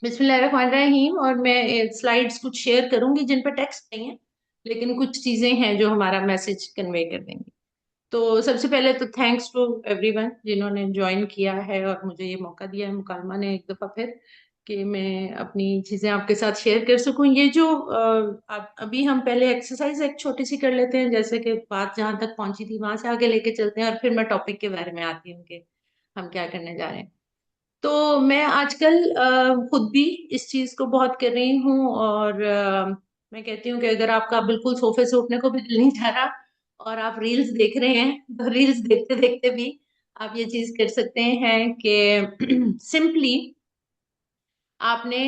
बिस्मिल्लाहिर्रहमानिर्रहीम। और मैं स्लाइड्स कुछ शेयर करूंगी जिन पर टेक्स्ट नहीं है, लेकिन कुछ चीजें हैं जो हमारा मैसेज कन्वे कर देंगी। तो सबसे पहले तो थैंक्स टू एवरीवन जिन्होंने ज्वाइन किया है और मुझे ये मौका दिया है मुकालमा ने एक दफा फिर कि मैं अपनी चीजें आपके साथ शेयर कर सकूं। ये जो अभी हम पहले एक्सरसाइज एक छोटी सी कर लेते हैं, जैसे कि बात जहां तक पहुंची थी वहां से आगे लेके चलते हैं और फिर मैं टॉपिक के बारे में आती हूँ कि हम क्या करने जा रहे हैं। तो मैं आजकल खुद भी इस चीज को बहुत कर रही हूँ, और मैं कहती हूँ कि अगर आपका बिल्कुल सोफे से उठने को भी दिल नहीं चाह रहा और आप रील्स देख रहे हैं, तो रील्स देखते देखते भी आप ये चीज कर सकते हैं कि सिंपली आपने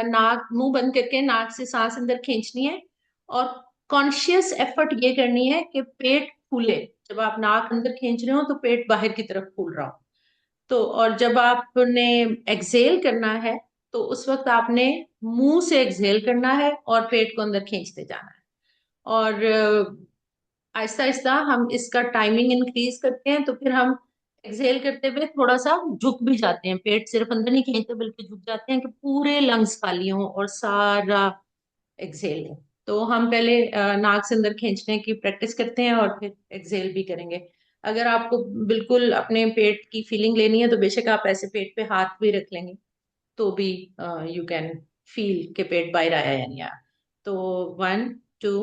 नाक मुंह बंद करके नाक से सांस अंदर खींचनी है, और कॉन्शियस एफर्ट ये करनी है कि पेट फूले। जब आप नाक अंदर खींच रहे हो तो पेट बाहर की तरफ फूल रहा हो। तो और जब आपने एक्सहेल करना है तो उस वक्त आपने मुंह से एक्सहेल करना है और पेट को अंदर खींचते जाना है। और आहिस्ता आहिस्ता हम इसका टाइमिंग इंक्रीज करते हैं, तो फिर हम एक्सहेल करते हुए थोड़ा सा झुक भी जाते हैं, पेट सिर्फ अंदर नहीं खींचते बल्कि झुक जाते हैं कि पूरे लंग्स खाली हों और सारा एक्सहेल हो। तो हम पहले नाक से अंदर खींचने की प्रैक्टिस करते हैं और फिर एक्सहेल भी करेंगे। अगर आपको बिल्कुल अपने पेट की फीलिंग लेनी है तो बेशक आप ऐसे पेट पे हाथ भी रख लेंगे, तो भी यू कैन फील के पेट बाहर आया या नहीं आया। तो 1 2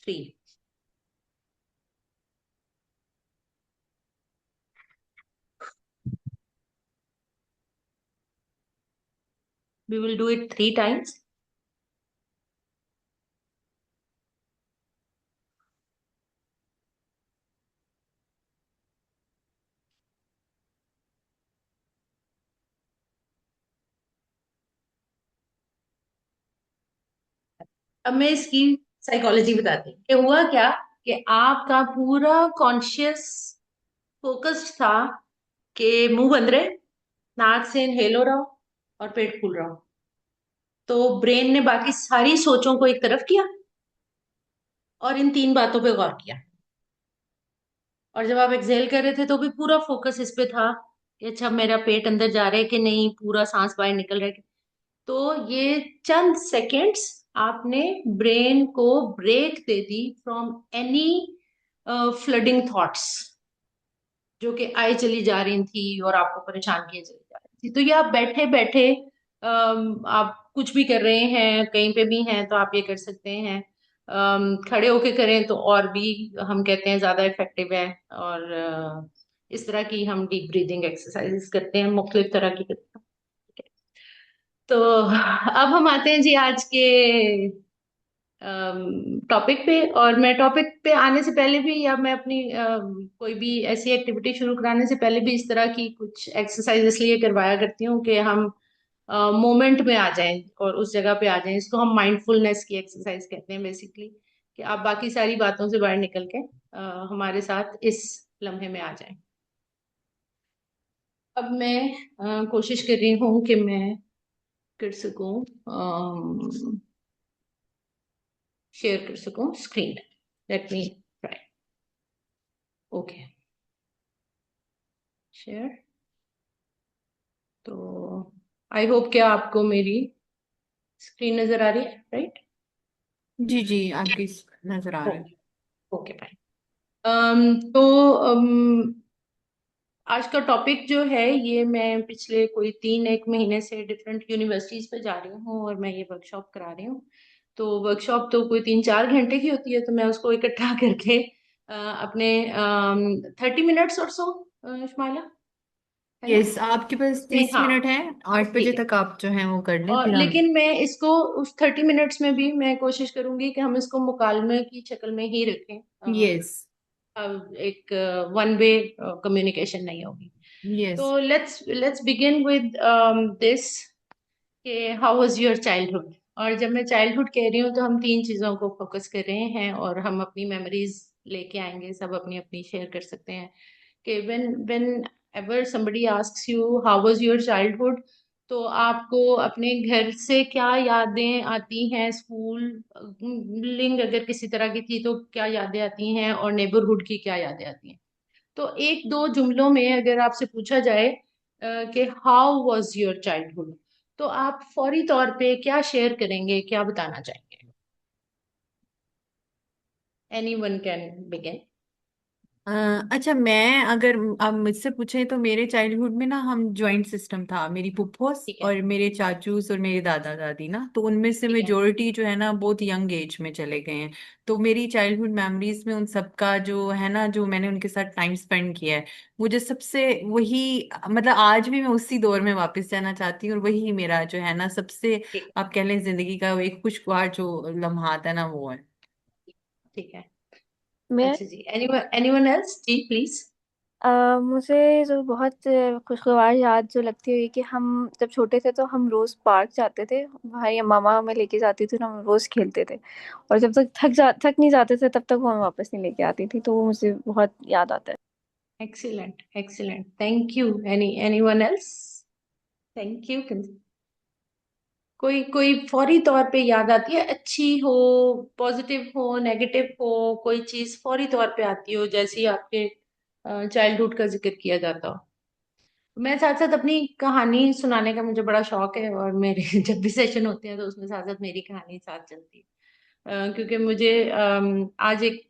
3, we will do it 3 times. अब मैं इसकी साइकोलॉजी बताती हूँ कि हुआ क्या, कि आपका पूरा कॉन्शियस फोकस्ड था कि मुंह बंद रहे, नाक से इनहेल हो रहा हो और पेट फूल रहा हो। तो ब्रेन ने बाकी सारी सोचों को एक तरफ किया और इन 3 बातों पे गौर किया। और जब आप एक्सहेल कर रहे थे तो भी पूरा फोकस इस पे था कि अच्छा मेरा पेट अंदर जा रहा है कि नहीं, पूरा सांस बाहर निकल रहा है तो ये चंद सेकंड्स आपने ब्रेन को ब्रेक दे दी फ्रॉम एनी फ्लडिंग थॉट्स जो कि आई चली जा रही थी और आपको परेशान किए चली जा रही थी। तो ये आप बैठे बैठे आप कुछ भी कर रहे हैं, कहीं पे भी हैं तो आप ये कर सकते हैं। खड़े होके करें तो और भी हम कहते हैं ज्यादा इफेक्टिव है। और इस तरह की हम डीप ब्रीदिंग एक्सरसाइजेस करते हैं, मुख्तलिफ तरह की करते हैं। तो अब हम आते हैं जी आज के टॉपिक पे। और मैं टॉपिक पे आने से पहले भी, या मैं अपनी कोई भी ऐसी एक्टिविटी शुरू कराने से पहले भी इस तरह की कुछ एक्सरसाइज इसलिए करवाया करती हूँ कि हम मोमेंट में आ जाएं और उस जगह पे आ जाएं। इसको हम माइंडफुलनेस की एक्सरसाइज कहते हैं बेसिकली, कि आप बाकी सारी बातों से बाहर निकल के हमारे साथ इस लम्हे में आ जाएं। अब मैं कोशिश कर रही हूँ कि मैं कर सकूं, शेयर कर सकूं screen. Late me try. Okay, share. तो आई होप कि आपको मेरी स्क्रीन नजर आ रही है, राइट? जी जी, आपकी नजर आ रहा है। Okay, okay fine. तो आज का टॉपिक जो है, ये मैं पिछले कोई 3 एक महीने से डिफरेंट यूनिवर्सिटीज पे जा रही हूँ और मैं ये वर्कशॉप करा रही हूँ। तो वर्कशॉप तो कोई 3 4 घंटे की होती है, तो मैं उसको इकट्ठा करके अपने 30 मिनट्स और सो, शुमाइला, है ना? यस, आपके पास नहीं, 30 मिनट हाँ, है। तो 8 बजे ठीक है। तक आप जो है वो कर लें, और फिर हम। लेकिन मैं इसको उस 30 मिनट्स में भी मैं कोशिश करूंगी कि हम इसको मुकालमे की शक्ल में ही रखें। यस। अब एक वन वे कम्युनिकेशन नहीं होगी। यस। तो let's let's begin with this, कि हाउ वाज योर चाइल्डहुड। और जब मैं चाइल्डहुड कह रही हूँ तो हम 3 चीजों को फोकस कर रहे हैं और हम अपनी मेमोरीज लेके आएंगे, सब अपनी अपनी शेयर कर सकते हैं। कि when ever somebody asks you how was your childhood, तो आपको अपने घर से क्या यादें आती हैं, स्कूल लिंग अगर किसी तरह की थी तो क्या यादें आती हैं, और नेबरहुड की क्या यादें आती हैं। तो 1 2 जुमलों में अगर आपसे पूछा जाए कि हाउ वाज योर चाइल्डहुड। तो आप फौरी तौर पे क्या शेयर करेंगे, क्या बताना चाहेंगे? Any one can begin. Uh, अच्छा, मैं अगर आप मुझसे पूछें तो मेरे चाइल्डहुड में ना हम जॉइंट सिस्टम था। मेरी फुफ्फोस ठीक है। और मेरे चाचूस और मेरे दादा दादी ना, तो उनमें से ठीक है। मेजोरिटी जो है ना बहुत यंग एज में चले गए हैं। तो मेरी चाइल्डहुड मेमोरीज में उन सबका जो है ना, जो मैंने उनके साथ टाइम स्पेंड किया है, मुझे सबसे वही, मतलब आज भी मैं उसी दौर में वापस जाना चाहती हूँ। और वही मेरा जो है ना सबसे, ठीक। आप कह लें जिंदगी का वो एक खुशगवार जो लम्हात है ना, वो है। ठीक है। मैं अच्छा जी, एनीवन एनीवन एल्स जी प्लीज। मुझे जो बहुत खुशगवार याद जो लगती है कि हम जब छोटे थे तो हम रोज पार्क जाते थे। भाई या मामा हमें लेके जाती थी और हम रोज खेलते थे। और जब तक थक नहीं जाते थे तब तक वो हमें वापस नहीं लेके आती थी, तो वो मुझे बहुत याद आता है। Excellent excellent, thank you. Anyone else? Thank you. कोई कोई फौरी तौर पे याद आती है, अच्छी हो, पॉजिटिव हो, नेगेटिव हो, कोई चीज फौरी तौर पे आती हो, जैसे ही आपके चाइल्डहुड का जिक्र किया जाता हो? मैं साथ साथ अपनी कहानी सुनाने का मुझे बड़ा शौक है, और मेरे जब भी सेशन होते हैं तो उसमें साथ साथ मेरी कहानी साथ चलती है। क्योंकि मुझे आज एक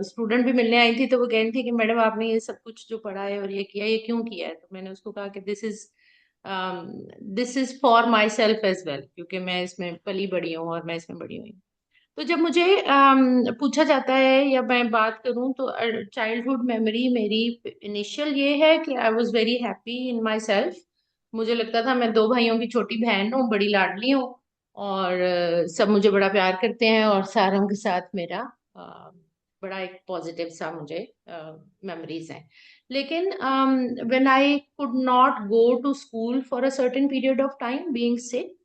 स्टूडेंट भी मिलने आई थी, तो वो कह रही थी कि मैडम आपने ये सब कुछ जो पढ़ा है और ये किया, ये क्यों किया है? तो मैंने उसको कहा कि this is for myself as well, क्योंकि मैं इसमें पली बड़ी हूँ और मैं इसमें बड़ी हुई हूँ। तो जब मुझे पूछा जाता है या मैं बात करूं, तो चाइल्डहुड मेमोरी मेरी इनिशियल ये है कि I was very happy in my self. मुझे लगता था मैं दो भाइयों की छोटी बहन हूँ, बड़ी लाडली हूँ, और सब मुझे बड़ा प्यार करते हैं, और सारों के साथ मेरा बड़ा एक पॉजिटिव सा मुझे मेमोरीज हैं। लेकिन when I could not go to school for a certain period of time being sick,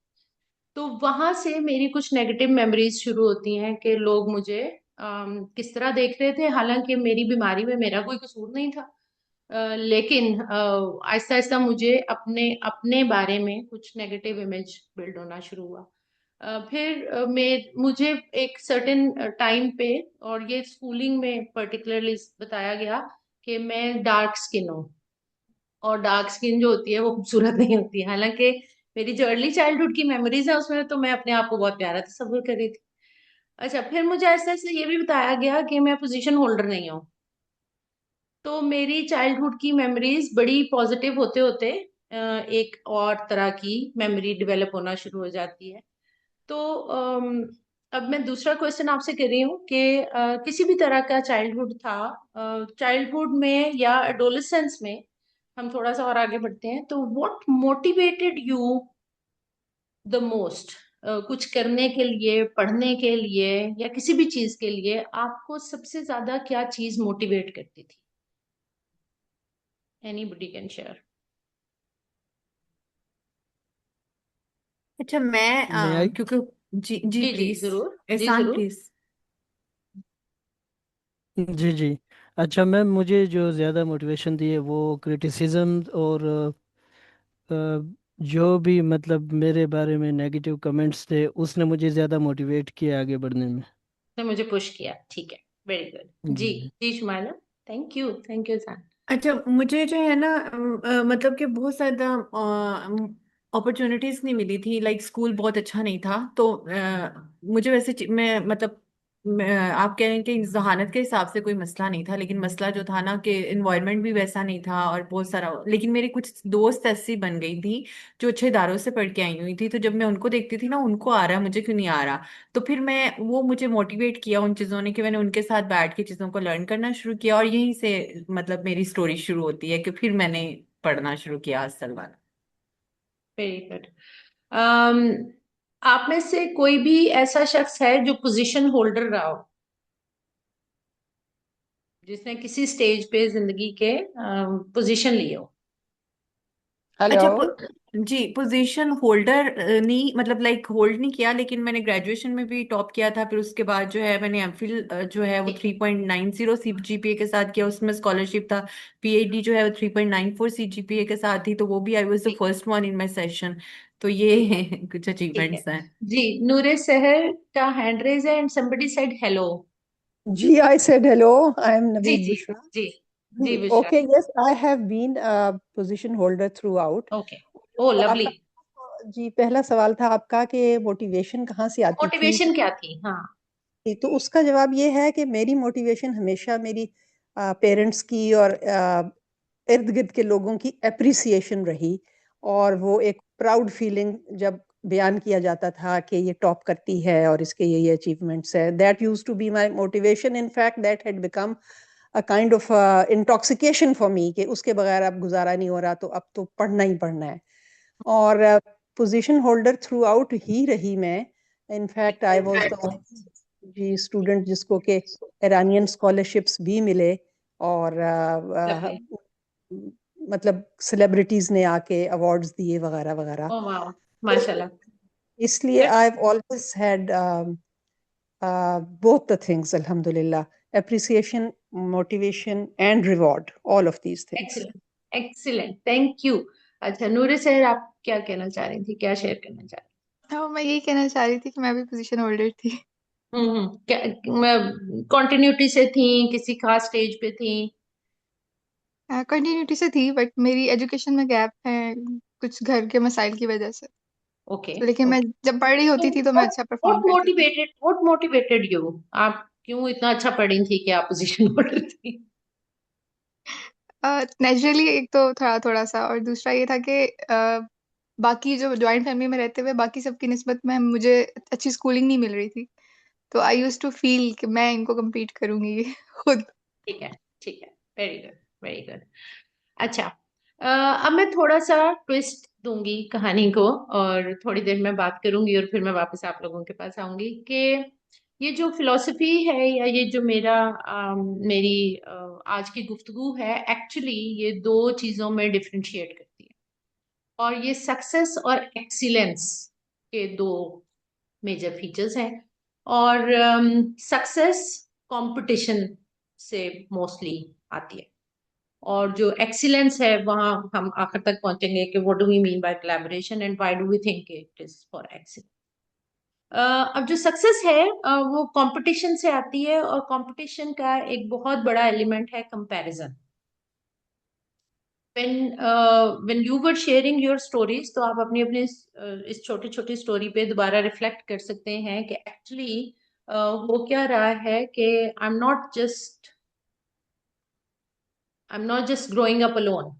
तो वहां से मेरी कुछ नेगेटिव मेमोरीज शुरू होती हैं कि लोग मुझे किस तरह देख रहे थे। हालांकि मेरी बीमारी में मेरा कोई कसूर नहीं था, लेकिन आहिस्ता आहिस्ता मुझे अपने अपने बारे में कुछ नेगेटिव इमेज बिल्ड होना शुरू हुआ। फिर मुझे एक सर्टेन टाइम पे, और ये स्कूलिंग में पर्टिकुलरली बताया गया कि मैं डार्क स्किन हूँ, और डार्क स्किन जो होती है वो खूबसूरत नहीं होती है। हालांकि मेरी जो अर्ली चाइल्डहुड की मेमोरीज है उसमें तो मैं अपने आप को बहुत प्यारा तस्वीर कर रही थी। अच्छा, फिर मुझे ऐसे ऐसे ये भी बताया गया कि मैं पोजीशन होल्डर नहीं हूँ। तो मेरी चाइल्डहुड की मेमोरीज बड़ी पॉजिटिव होते होते एक और तरह की मेमोरी डेवलप होना शुरू हो जाती है। तो अब मैं दूसरा क्वेश्चन आपसे कर रही हूँ कि किसी भी तरह का चाइल्डहुड था, चाइल्डहुड में या एडोलेसेंस में, हम थोड़ा सा और आगे बढ़ते हैं, तो what motivated you the most? कुछ करने के लिए, पढ़ने के लिए, या किसी भी चीज के लिए आपको सबसे ज्यादा क्या चीज मोटिवेट करती थी? Anybody can share. अच्छा, मैं मैं आई क्योंकि जी जी जी जी प्लीज, जरूर, जी एहसान जरूर। प्लीज। जी जी। अच्छा मैम, मुझे जो ज़्यादा मोटिवेशन दी है वो क्रिटिसिज्म और अ, जो भी मतलब मेरे बारे में नेगेटिव कमेंट्स थे उसने मुझे ज़्यादा मोटिवेट किया आगे बढ़ने में। ने मुझे पुश किया, ठीक है। वेरी गुड जी जी। जी। जी शुमाइला। थैंक यू सान। अच्छा, मुझे जो है ना मतलब कि बहुत ज्यादा अपॉर्चुनिटीज नहीं मिली थी। लाइक स्कूल बहुत अच्छा नहीं था, तो मुझे वैसे मैं मतलब आप कह रहे हैं कि जहानत के हिसाब से कोई मसला नहीं था, लेकिन मसला जो था ना कि इन्वायरमेंट भी वैसा नहीं था और बहुत सारा। लेकिन मेरी कुछ दोस्त ऐसी बन गई थी जो अच्छे इदारों से पढ़ के आई हुई थी, तो जब मैं उनको देखती थी ना, उनको आ रहा है, मुझे क्यों नहीं आ रहा। तो फिर मैं, वो मुझे मोटिवेट किया उन चीज़ों ने कि मैंने उनके साथ बैठ के चीज़ों को लर्न करना शुरू किया। और यहीं से मतलब मेरी स्टोरी शुरू होती है कि फिर मैंने पढ़ना शुरू किया असल वाला। Very good. आप में से कोई भी ऐसा शख्स है जो पोजीशन होल्डर रहा हो, जिसने किसी स्टेज पे जिंदगी के पोजीशन लिए हो? अच्छा, हेलो। जी, पोजीशन होल्डर नहीं, मतलब लाइक होल्ड नहीं किया, लेकिन मैंने ग्रेजुएशन में भी टॉप किया था। फिर उसके बाद जो है मैंने एमफिल जो है वो ठीक है। 3.90 सीजीपीए के साथ किया, उसमें स्कॉलरशिप था। पीएचडी जो है वो 3.94 सीजीपीए के साथ थी, तो वो भी आई वाज द ठीक। First one in my session. तो ये कुछ ठीक है अचीवमेंट्स हैं। जी। नूरे सहर का हैंड रेज है, एंड somebody said हेलो। जी, I said hello. I am जी नवीन जी बुशरा। जी। जी Bushra. Okay, yes, I have been a position holder throughout. Okay. Oh तो लवली। आपका जी पहला सवाल था आपका कि मोटिवेशन कहाँ से आती थी। मोटिवेशन क्या थी? हाँ। तो उसका जवाब ये है कि मेरी मोटिवेशन हमेशा मेरी पेरेंट्स की और इर्द गिर्द के लोगों की अप्रिसिएशन रही। और वो एक प्राउड फीलिंग जब बयान किया जाता था कि ये टॉप करती है और इसके ये अचीवमेंट्स है, that used to be my motivation. In fact that had become a kind of intoxication for me कि उसके बगैर अब गुजारा नहीं हो रहा, तो अब तो पढ़ना ही पढ़ना है। और पोजीशन होल्डर थ्रू आउट ही रही मैं। इनफैक्ट आई वाज द जी स्टूडेंट जिसको के ईरानियन स्कॉलरशिप्स भी मिले। और लवली। मतलब सेलिब्रिटीज ने आके अवार्ड्स दिए वगैरह वगैरह। ओ वाह। तो माशाल्लाह। इसलिए good. I have always had both the things, alhamdulillah, appreciation, motivation, and reward, all of these things. Excellent. Excellent, thank you. अच्छा नूरे सर, आप क्या कहना चाह रही थी, क्या शेयर करना चाह रही? हाँ, मैं यही कहना चाह रही थी कि मैं भी पोजीशन होल्डर थी। क्या मैं कॉन्टिन्यूटी से थी, किसी खास स्टेज पे थी? कंटिन्यूटी से थी, बट मेरी एजुकेशन में गैप है कुछ घर के मसाइल की वजह से। ओके। लेकिन मैं जब पढ़ रही होती थी तो मैं अच्छा परफॉर्म करती थी। What motivated you? आप क्यों इतना अच्छा पढ़ी थी कि आप पोजीशन होल्डर थी? नेचुरली एक तो थोड़ा थोड़ा सा, और दूसरा ये था कि बाकी जो जॉइंट फैमिली में रहते हुए बाकी सबकी निस्बत में मुझे अच्छी स्कूलिंग नहीं मिल रही थी। तो आई यूज टू फील कि मैं इनको कम्पीट करूंगी खुद। ठीक है। ठीक है। Very good. Very good. अच्छा। अब मैं थोड़ा सा ट्विस्ट दूंगी कहानी को, और थोड़ी देर में बात करूंगी और फिर मैं वापस आप लोगों के पास आऊंगी कि ये जो फिलॉसफी है, या ये जो मेरी आज की गुफ्तगू है, एक्चुअली ये दो चीजों में डिफरेंशिएट करती है। और ये सक्सेस और एक्सीलेंस के दो मेजर फीचर्स हैं। और सक्सेस कंपटीशन से मोस्टली आती है, और जो एक्सीलेंस है वहां हम आखिर तक पहुंचेंगे कि what do we mean by collaboration and why do we think it is for excellence. अब जो सक्सेस है वो कंपटीशन से आती है, और कंपटीशन का एक बहुत बड़ा एलिमेंट है comparison. when you were sharing your stories, तो आप अपनी अपनी इस छोटी छोटी स्टोरी पे दोबारा रिफ्लेक्ट कर सकते हैं कि एक्चुअली हो क्या रहा है कि I'm not just growing up alone.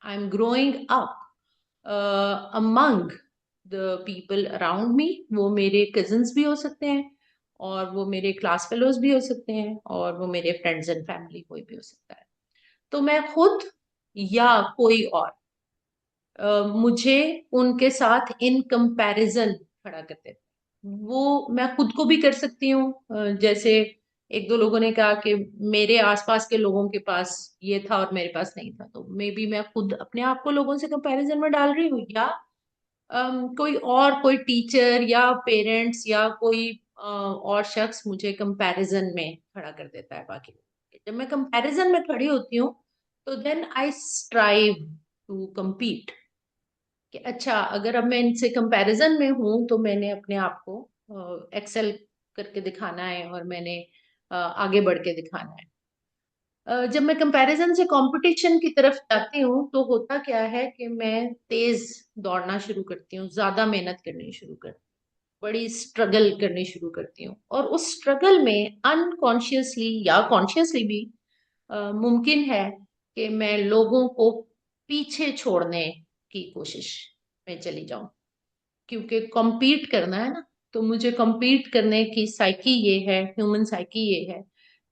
I'm growing up among the people around me. वो मेरे cousins भी हो सकते हैं, और वो मेरे क्लास फेलोज भी हो सकते हैं, और वो मेरे फ्रेंड्स एंड फैमिली कोई भी हो सकता है। तो मैं खुद या कोई और मुझे उनके साथ इन कंपैरिजन खड़ा करते थे। वो मैं खुद को भी कर सकती हूँ, जैसे एक दो लोगों ने कहा कि मेरे आसपास के लोगों के पास ये था और मेरे पास नहीं था, तो मे बी मैं खुद अपने आप को लोगों से कंपैरिजन में डाल रही हूँ, या कोई टीचर या पेरेंट्स या कोई और शख्स मुझे कंपैरिजन में खड़ा कर देता है बाकी लोगों के। जब मैं कंपैरिजन में खड़ी होती हूँ, तो then I strive to compete कि अच्छा, अगर अब मैं इनसे कंपैरिजन में हूं तो मैंने अपने आप को एक्सेल करके दिखाना है, और मैंने आगे बढ़ के दिखाना है। जब मैं कंपैरिजन से कंपटीशन की तरफ जाती हूँ, तो होता क्या है कि मैं तेज दौड़ना शुरू करती हूँ, ज्यादा मेहनत करनी शुरू करती हूँ, बड़ी स्ट्रगल करनी शुरू करती हूँ, और उस स्ट्रगल में अनकॉन्शियसली या कॉन्शियसली भी मुमकिन है कि मैं लोगों को पीछे छोड़ने की कोशिश में चली जाऊं, क्योंकि compete करना है ना। तो मुझे compete करने की साइकी ये है, ह्यूमन साइकी ये है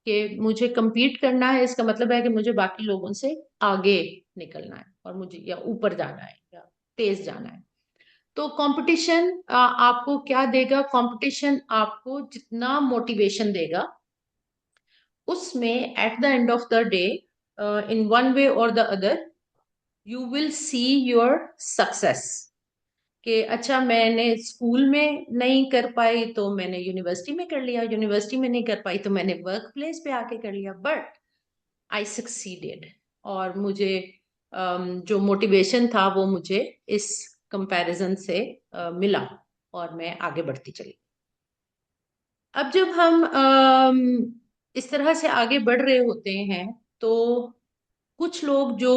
कि मुझे compete करना है, इसका मतलब है कि मुझे बाकी लोगों से आगे निकलना है, और मुझे या ऊपर जाना है या तेज जाना है। तो कंपटीशन आपको क्या देगा? कंपटीशन आपको जितना मोटिवेशन देगा, उसमें at the end of the day, in one way or the other, you will see your success. कि अच्छा, मैंने स्कूल में नहीं कर पाई तो मैंने यूनिवर्सिटी में कर लिया, यूनिवर्सिटी में नहीं कर पाई तो मैंने वर्क प्लेस पे आके कर लिया, बट आई सक्सीडेड। और मुझे जो मोटिवेशन था वो मुझे इस कंपैरिजन से मिला, और मैं आगे बढ़ती चली। अब जब हम इस तरह से आगे बढ़ रहे होते हैं, तो कुछ लोग जो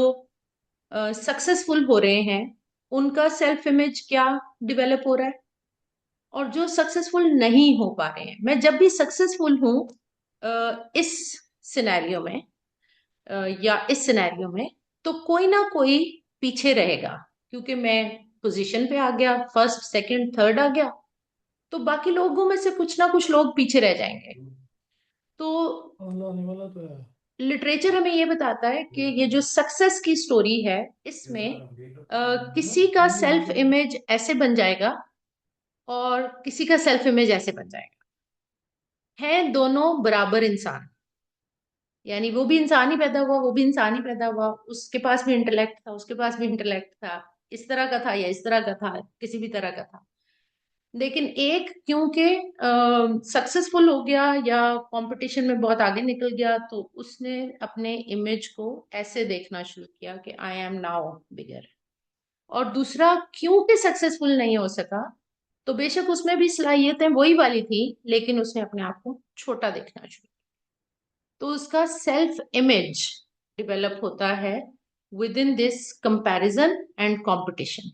सक्सेसफुल हो रहे हैं उनका सेल्फ इमेज क्या डेवलप हो रहा है, और जो सक्सेसफुल नहीं हो पा रहे हैं। मैं जब भी सक्सेसफुल हूं इस सिनेरियो में या इस सिनेरियो में, तो कोई ना कोई पीछे रहेगा, क्योंकि मैं पोजीशन पे आ गया, फर्स्ट सेकंड थर्ड आ गया, तो बाकी लोगों में से कुछ ना कुछ लोग पीछे रह जाएंगे। तो लिटरेचर हमें ये बताता है कि ये जो सक्सेस की स्टोरी है, इसमें किसी का सेल्फ इमेज ऐसे बन जाएगा और किसी का सेल्फ इमेज ऐसे बन जाएगा। हैं दोनों बराबर इंसान, यानी वो भी इंसान ही पैदा हुआ, वो भी इंसान ही पैदा हुआ, उसके पास भी इंटेलेक्ट था, उसके पास भी इंटेलेक्ट था, इस तरह का था या इस तरह का था, किसी भी तरह का था। लेकिन एक क्योंकि सक्सेसफुल हो गया या कंपटीशन में बहुत आगे निकल गया, तो उसने अपने इमेज को ऐसे देखना शुरू किया कि आई एम नाउ बिगर। और दूसरा क्योंकि सक्सेसफुल नहीं हो सका, तो बेशक उसमें भी सलाहियतें वही वाली थी, लेकिन उसने अपने आप को छोटा देखना शुरू। तो उसका सेल्फ इमेज डेवलप होता है within this comparison and competition.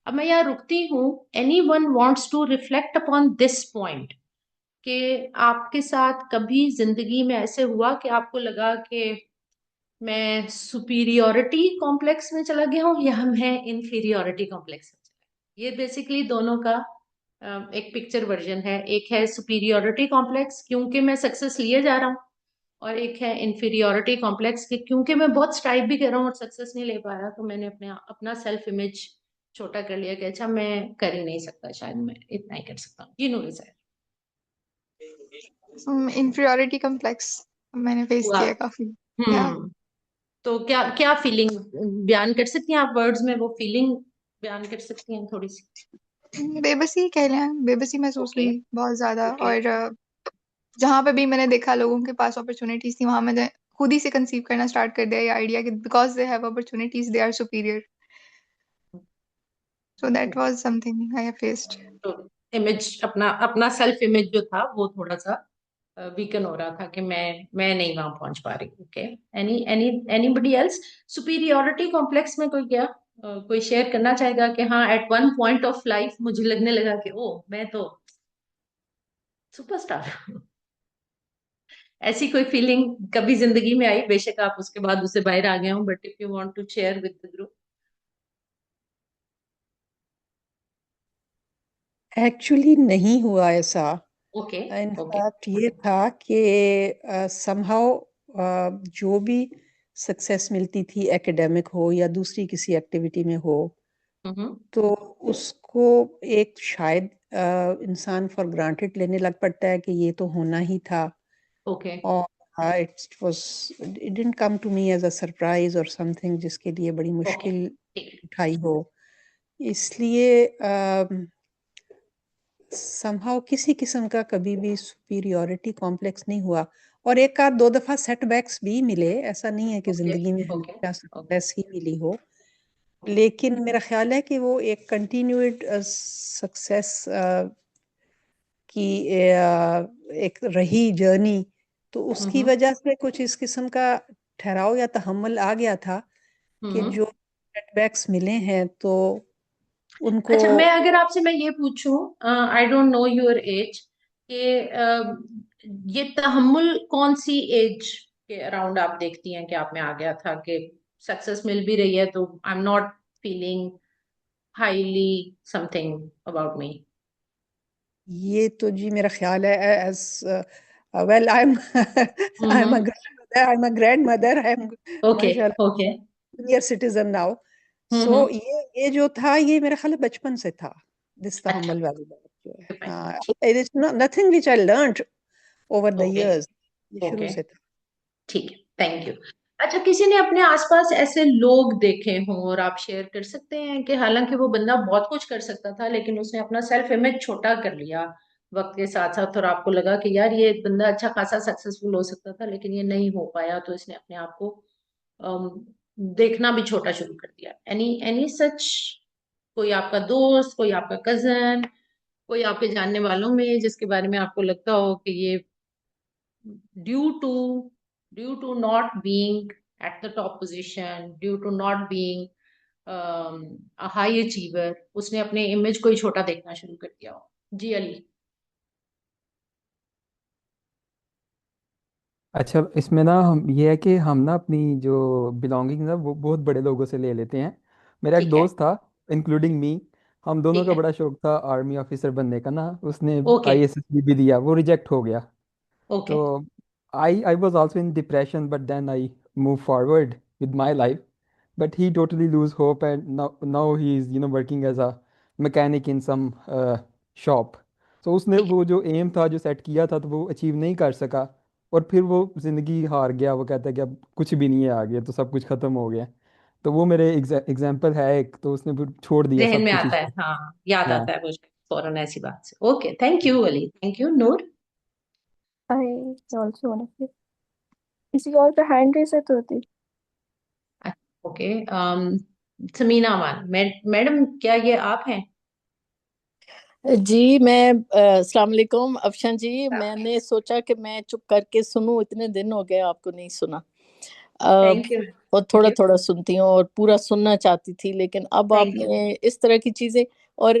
अब मैं यहाँ रुकती हूँ। Anyone wants to reflect upon this point कि आपके साथ कभी जिंदगी में ऐसे हुआ कि आपको लगा कि मैं सुपीरियोरिटी कॉम्प्लेक्स में चला गया हूँ या मैं इंफीरियोरिटी कॉम्प्लेक्स में चला गया। ये बेसिकली दोनों का एक पिक्चर वर्जन है। एक है सुपीरियोरिटी कॉम्प्लेक्स क्योंकि मैं सक्सेस लिए जा रहा हूँ, और एक है इंफीरियोरिटी कॉम्प्लेक्स कि क्योंकि मैं बहुत स्ट्राइव भी कर रहा हूँ और सक्सेस नहीं ले पा रहा, तो मैंने अपना सेल्फ इमेज छोटा कर लिया कि अच्छा मैं कर ही नहीं सकता, शायद मैं इतना ही कर सकता हूँ। सर इंफीरियोरिटी कॉम्प्लेक्स मैंने फेस हुआ। किया है काफी। या तो क्या क्या फीलिंग बयान कर सकती हैं आप वर्ड्स में? वो फीलिंग बयान कर सकती हैं थोड़ी सी? बेबसी कह लें, बेबसी महसूस ओके। हुई बहुत ज्यादा। ओके। और जहां पे भी मैंने देखा लोगों के पास अपॉर्चुनिटीज थी, वहां मैंने खुद ही से कंसीव करना स्टार्ट कर दिया ये आइडिया कि because they have opportunities they are superior. So that was something I have faced. तो इमेज, अपना अपना सेल्फ इमेज जो था वो थोड़ा सा वीकन हो रहा था कि मैं नहीं वहां पहुंच पा रही। Okay. Any any anybody else? Superiority complex में कोई क्या कोई शेयर करना चाहेगा कि हाँ at one point of life मुझे लगने लगा कि ओ मैं तो सुपरस्टार। ऐसी कोई फीलिंग कभी जिंदगी में आई? बेशक आप उसके बाद उससे बाहर आ गए हो, but if you want to share with the group. Actually नहीं हुआ ऐसा। ओके। ओके। इनफैक्ट ये था कि समहाउ जो भी सक्सेस मिलती थी, एकेडमिक हो या दूसरी किसी एक्टिविटी में हो, हम्म। तो उसको एक शायद इंसान फॉर ग्रांटेड लेने लग पड़ता है कि ये तो होना ही था। ओके। और it didn't come to me as a surprise और समथिंग जिसके लिए बड़ी ओके। मुश्किल ठीक उठाई हो। इसलिए समहाउ किसी किस्म का कभी भी सुपीरियोरिटी कॉम्प्लेक्स नहीं हुआ। और एक आध दो दफा सेटबैक्स भी मिले, ऐसा नहीं है कि है। ओके। जिंदगी में ओके। हमेशा ओके। सक्सेस ही मिली हो। लेकिन मेरा ख्याल है कि वो एक कंटिन्यूड सक्सेस की एक रही जर्नी, तो उसकी हम्म। वजह से कुछ इस किस्म का ठहराव या तहम्मुल आ गया था कि हम्म। जो सेटबैक्स मिले हैं तो उनको। अच्छा, मैं ये पूछूं, आई डोंट नो योर एज, कि ये तहम्मुल कौन सी एज के अराउंड आप देखती हैं कि आप में आ गया था कि सक्सेस मिल भी रही है तो I am not feeling highly something about me? ये तो जी मेरा ख्याल है as well hmm. I am a grandmother, I am okay. माशाल्लाह okay. Senior citizen now. So hmm. ये जो था, ये मेरा ख्याल है बचपन से था। दिस अच्छा। तहम्मुल वाली बात जो है, फाइन। हाँ, ठीक। It is nothing which I learned over the okay. Years. ये शुरू ओके। से था। ठीक है, थैंक यू। अच्छा, किसी ने अपने आसपास ऐसे लोग देखे हों और आप शेयर कर सकते हैं कि हालांकि वो बंदा बहुत कुछ कर सकता था, लेकिन उसने अपना सेल्फ इमेज छोटा कर लिया वक्त के साथ साथ, और आपको लगा कि यार ये बंदा अच्छा खासा सक्सेसफुल हो सकता था लेकिन ये नहीं हो पाया, तो इसने अपने आप को अम, देखना भी छोटा शुरू कर दिया। Any any such? कोई आपका दोस्त, कोई आपका कजन, कोई आपके जानने वालों में जिसके बारे में आपको लगता हो कि ये due to due to not being at the top position due to not being a high achiever, उसने अपने इमेज को ही छोटा देखना शुरू कर दिया हो। जी अली। अच्छा, इसमें ना हम ये है कि हम ना अपनी जो बिलोंगिंग ना वो बहुत बड़े लोगों से ले लेते हैं। मेरा एक ठीक है। दोस्त था, इंक्लूडिंग मी, हम दोनों ठीक का है। बड़ा शौक था आर्मी ऑफिसर बनने का ना। उसने ओके। आईएसएस भी दिया, वो रिजेक्ट हो गया। Okay. So I was also in depression, but then I moved forward with my life. But he totally lose hope, and now he's working as a mechanic in some shop. So उसने ठीक है। वो जो M था जो set किया था तो वो अचीव नहीं कर सका, और फिर वो जिंदगी हार गया। वो कहता है कि अब कुछ भी नहीं है आगे, तो सब कुछ खत्म हो गया। तो वो मेरे एग्जाम्पल है एक, तो उसने फिर छोड़ दिया जहन सब में कुछ आता है, इसे। हाँ, याद या आता है मुझे फौरन ऐसी बात से। Okay, thank you Ali, thank you. Noor. I also want to किसी और का हैंड रेस है तो होती। ओके। समीना अमान, मैडम क्या ये आप हैं? जी मैं अस्सलाम वालेकुम अफशन जी। मैंने सोचा कि मैं चुप करके सुनूं, इतने दिन हो गए आपको नहीं सुना। Thank you. और थैंक थोड़ा यू। थोड़ा सुनती हूँ और पूरा सुनना चाहती थी, लेकिन अब थैंक यू। आपने इस तरह की चीजें, और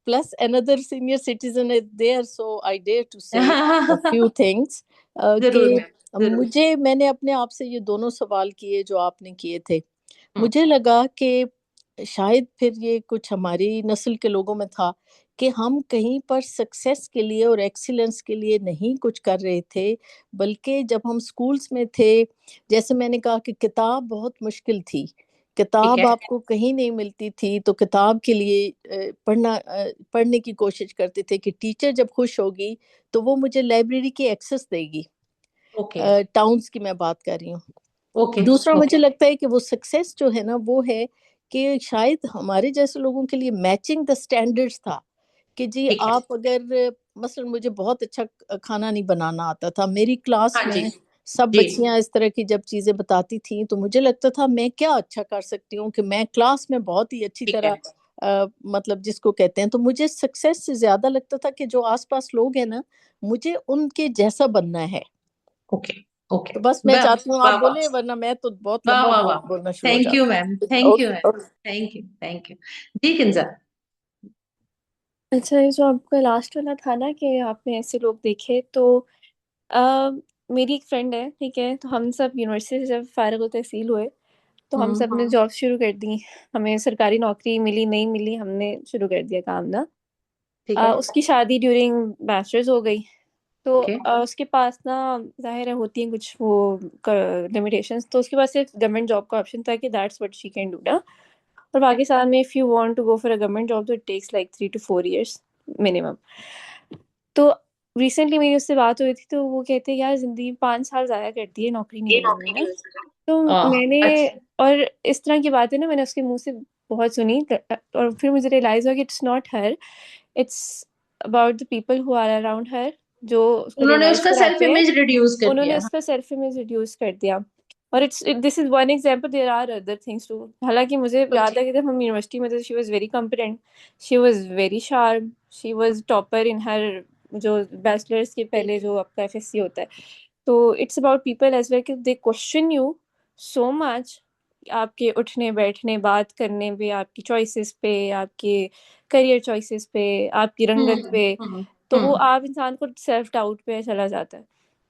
plus another senior citizen is there, so I dare to say a few things जरूर कि मैम, जरूर। मैंने अपने आप से ये दोनों सवाल किए जो आपने किए थे। हम्म। मुझे लगा कि शायद फिर ये कुछ हमारी नस्ल के लोगों में था कि हम कहीं पर सक्सेस के लिए और एक्सीलेंस के लिए नहीं कुछ कर रहे थे, बल्कि जब हम स्कूल्स में थे, जैसे मैंने कहा कि किताब बहुत मुश्किल थी, ठीक किताब है। आपको कहीं नहीं मिलती थी, तो किताब के लिए पढ़ने की कोशिश करते थे कि टीचर जब खुश होगी तो वो मुझे लाइब्रेरी की एक्सेस देगी। ओके। टाउन्स की मैं बात कर रही हूँ। ओके। दूसरा मुझे ओके। लगता है कि वो सक्सेस जो है ना, वो है कि शायद हमारे जैसे लोगों के लिए मैचिंग द स्टैंडर्ड्स था कि जी ठीक है। आप अगर मसलन मुझे बहुत अच्छा खाना नहीं बनाना आता था, मेरी क्लास हाँ जी। में सब जी। बच्चियां इस तरह की जब चीजें बताती थी तो मुझे लगता था मैं क्या अच्छा कर सकती हूँ कि मैं क्लास में बहुत ही अच्छी ठीक तरह है। मतलब जिसको कहते हैं, तो मुझे सक्सेस से ज्यादा लगता था कि जो आसपास लोग हैं ना, मुझे उनके जैसा बनना है। ओके। ओके। तो बस मैं वाह चाहती हूँ आप वाह वाह बोले, वरना मैं तो बहुत वाह लंबा वाह वाह। बोलना शुरू हो थैंक यू जाता मैम, हूँ। Thank you okay ma'am. Okay. Thank you, thank you. जी किंजल। अच्छा, ये जो आपका लास्ट वाला था ना कि आपने ऐसे लोग देखे, तो अ, मेरी एक फ्रेंड है, ठीक है, तो हम सब यूनिवर्सिटी से जब फारिग तहसील हुए तो हम सब ने जॉब शुरू कर दी। हमें सरकारी नौकरी मिली नहीं मिली, हमने शुरू कर दिया काम ना। ठीक है। उसकी शादी ड्यूरिंग मास्टर्स हो गई, तो ओके। उसके पास ना ज़ाहिर है होती हैं कुछ वो लिमिटेशंस, तो उसके पास सिर्फ गवर्नमेंट जॉब का ऑप्शन था कि that's what she can do ना। और पाकिस्तान में if you want to go for a government job तो it takes like 3 to 4 years minimum. तो रिसेंटली मेरी उससे बात हुई थी, तो वो कहते हैं यार ज़िंदगी 5 साल ज़ाया कर दिए नौकरी नहीं ये मिली नौकरी है नहीं ना। मिल सका। तो मैंने, अच्छा। और इस तरह की बातें ना मैंने उसके मुंह से बहुत सुनी, और फिर मुझे रियलाइज हुआ कि it's not her, it's about the people who are around her, जो उसको उन्होंने रियलाइज उसका सेल्फ कराते हैं। इमेज रिड्यूस कर उन्होंने दिया। उसका सेल्फ इमेज रिड्यूस कर दिया। और this is one example, there are other things too. हालांकि मुझे याद है कि जब हम यूनिवर्सिटी में थे, she was very competent, she was very sharp, she was topper in her, जो बैचलर्स के पहले जो आपका एफएससी होता है। तो it's about people as well कि they question you so much, आपके उठने बैठने बात करने पे, आपकी चॉइसेस पे, आपके करियर चॉइसेस पे, आपकी रंगत पे। हम्म। तो वो हम्म। आप इंसान को सेल्फ डाउट पे चला जाता है।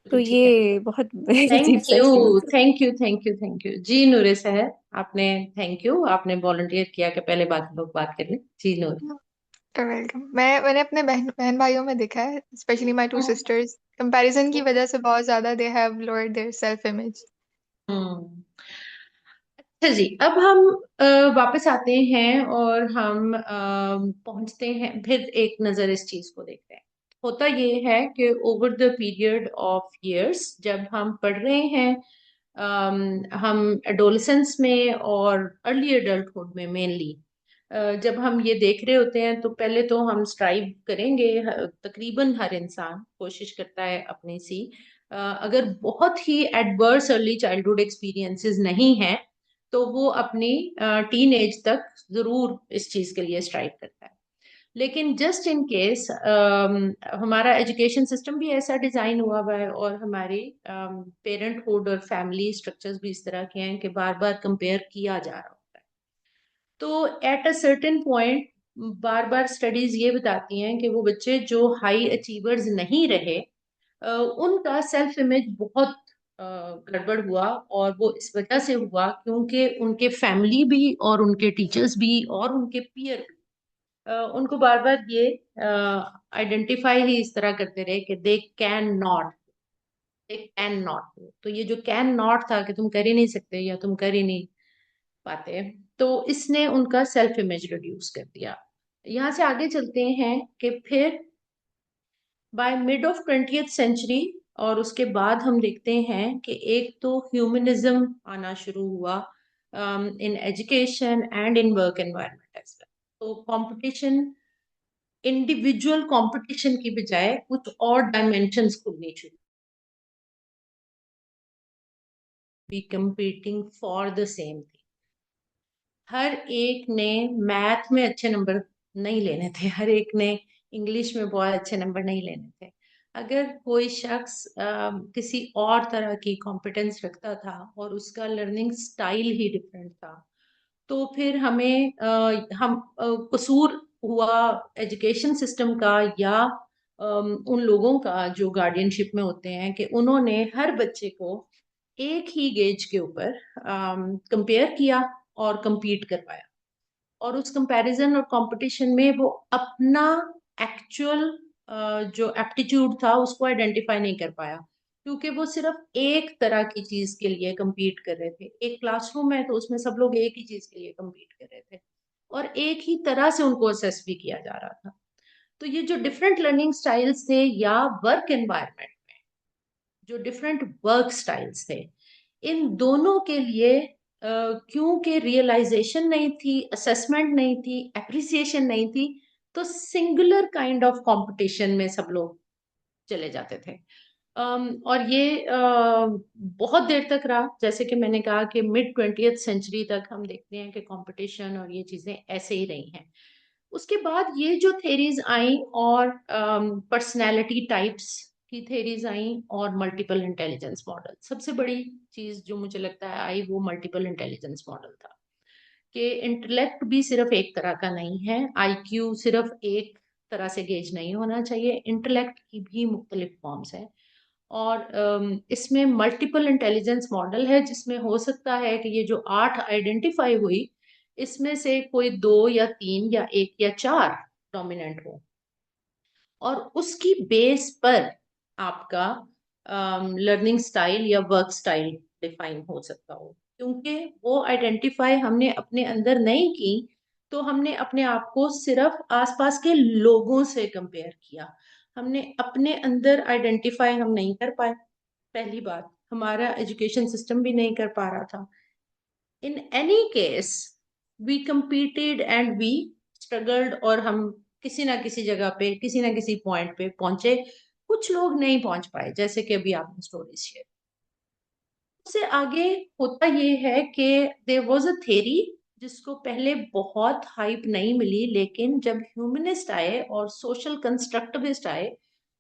तो ठीक है। ये बहुत अजीब थैंक सा यू, एक्सपीरियंस है। Thank you, thank you, thank you जी। नूरे सहर, आपने, थैंक यू, आपने वॉलंटियर किया कि पहले बाकी लोग बात कर लें। जी नूर। वेलकम। मैंने अपने बहन बहन भाइयों में देखा है, स्पेशली माय 2 सिस्टर्स, कंपैरिजन की वजह से बहुत ज्यादा they have lowered their self image. Hmm. अच्छा जी, अब हम वापस आते हैं और हम पहुंचते हैं, फिर एक नजर इस चीज को देखते हैं। होता ये है कि over the period of years जब हम पढ़ रहे हैं, हम एडोलसेंस में और अर्ली एडल्टहुड में मेनली जब हम ये देख रहे होते हैं, तो पहले तो हम स्ट्राइव करेंगे, तकरीबन हर इंसान कोशिश करता है अपनी सी, अगर बहुत ही एडवर्स अर्ली चाइल्डहुड एक्सपीरियंसेस नहीं है तो वो अपनी टीन एज तक जरूर इस चीज के लिए स्ट्राइव करता है। लेकिन जस्ट इन केस हमारा एजुकेशन सिस्टम भी ऐसा डिजाइन हुआ है और हमारी पेरेंटहुड और फैमिली स्ट्रक्चर्स भी इस तरह के हैं कि बार बार कंपेयर किया जा रहा होता है। तो at a certain point bar bar studies ये बताती हैं कि वो बच्चे जो हाई अचीवर्स नहीं रहे उनका सेल्फ इमेज बहुत गड़बड़ हुआ। और वो इस वजह से हुआ क्योंकि उनके फैमिली भी और उनके टीचर्स भी और उनके पीयर भी उनको बार बार ये आइडेंटिफाई ही इस तरह करते रहे कि दे कैन नॉट। तो ये जो कैन नॉट था कि तुम कर ही नहीं सकते या तुम कर ही नहीं पाते, तो इसने उनका सेल्फ इमेज रिड्यूस कर दिया। यहाँ से आगे चलते हैं कि फिर by mid of 20th century और उसके बाद हम देखते हैं कि एक तो ह्यूमनिज्म आना शुरू हुआ in education and in work environment as well. तो कंपटीशन, इंडिविजुअल कंपटीशन की बजाय कुछ और डायमेंशंस खुलनी शुरू, be competing for the same thing. हर एक ने मैथ में अच्छे नंबर नहीं लेने थे, हर एक ने इंग्लिश में बहुत अच्छे नंबर नहीं लेने थे। अगर कोई शख्स किसी और तरह की कॉम्पिटेंस रखता था और उसका लर्निंग स्टाइल ही डिफरेंट था, तो फिर हमें कसूर हुआ एजुकेशन सिस्टम का या उन लोगों का जो गार्डियनशिप में होते हैं कि उन्होंने हर बच्चे को एक ही गेज के ऊपर कंपेयर किया और compete करवाया। और उस कंपैरिजन और कंपटीशन में वो अपना एक्चुअल जो एप्टीट्यूड था उसको आइडेंटिफाई नहीं कर पाया, क्योंकि वो सिर्फ एक तरह की चीज के लिए compete कर रहे थे। एक क्लासरूम है तो उसमें सब लोग एक ही चीज के लिए compete कर रहे थे और एक ही तरह से उनको असेस भी किया जा रहा था। तो ये जो डिफरेंट लर्निंग स्टाइल्स थे या वर्क एनवायरनमेंट में जो डिफरेंट वर्क स्टाइल्स थे, इन दोनों के लिए क्योंकि रियलाइजेशन नहीं थी, असेसमेंट नहीं थी, एप्रिसिएशन नहीं थी, तो सिंगुलर काइंड ऑफ कंपटीशन में सब लोग चले जाते थे। और ये बहुत देर तक रहा। जैसे कि मैंने कहा कि मिड 20th सेंचुरी तक हम देखते हैं कि कंपटीशन और ये चीजें ऐसे ही रही हैं। उसके बाद ये जो थेरीज आई और पर्सनैलिटी टाइप्स की थेरीज आई और मल्टीपल इंटेलिजेंस मॉडल, सबसे बड़ी चीज जो मुझे लगता है आई वो मल्टीपल इंटेलिजेंस मॉडल था कि इंटेलेक्ट भी सिर्फ एक तरह का नहीं है, आईक्यू सिर्फ एक तरह से गेज नहीं होना चाहिए, इंटेलेक्ट की भी मुख्तलिफ फॉर्म्स हैं। और इसमें मल्टीपल इंटेलिजेंस मॉडल है जिसमें हो सकता है कि ये जो 8 आइडेंटिफाई हुई इसमें से कोई 2 या 3 या 1 या 4 डोमिनेंट हो और उसकी बेस पर आपका लर्निंग स्टाइल या वर्क स्टाइल डिफाइन हो सकता हो। क्योंकि वो आइडेंटिफाई हमने अपने अंदर नहीं की, तो हमने अपने आप को सिर्फ आसपास के लोगों से कंपेयर किया, हमने अपने अंदर आइडेंटिफाई हम नहीं कर पाए। पहली बात, हमारा एजुकेशन सिस्टम भी नहीं कर पा रहा था। In any case we competed and we struggled और हम किसी ना किसी जगह पे किसी ना किसी पॉइंट पे पहुंचे। कुछ लोग नहीं पहुंच पाए, जैसे कि अभी आपने स्टोरी शेयर। उससे आगे होता ये है कि देयर वाज अ थ्योरी जिसको पहले बहुत हाइप नहीं मिली, लेकिन जब ह्यूमनिस्ट आए और सोशल कंस्ट्रक्टिविस्ट आए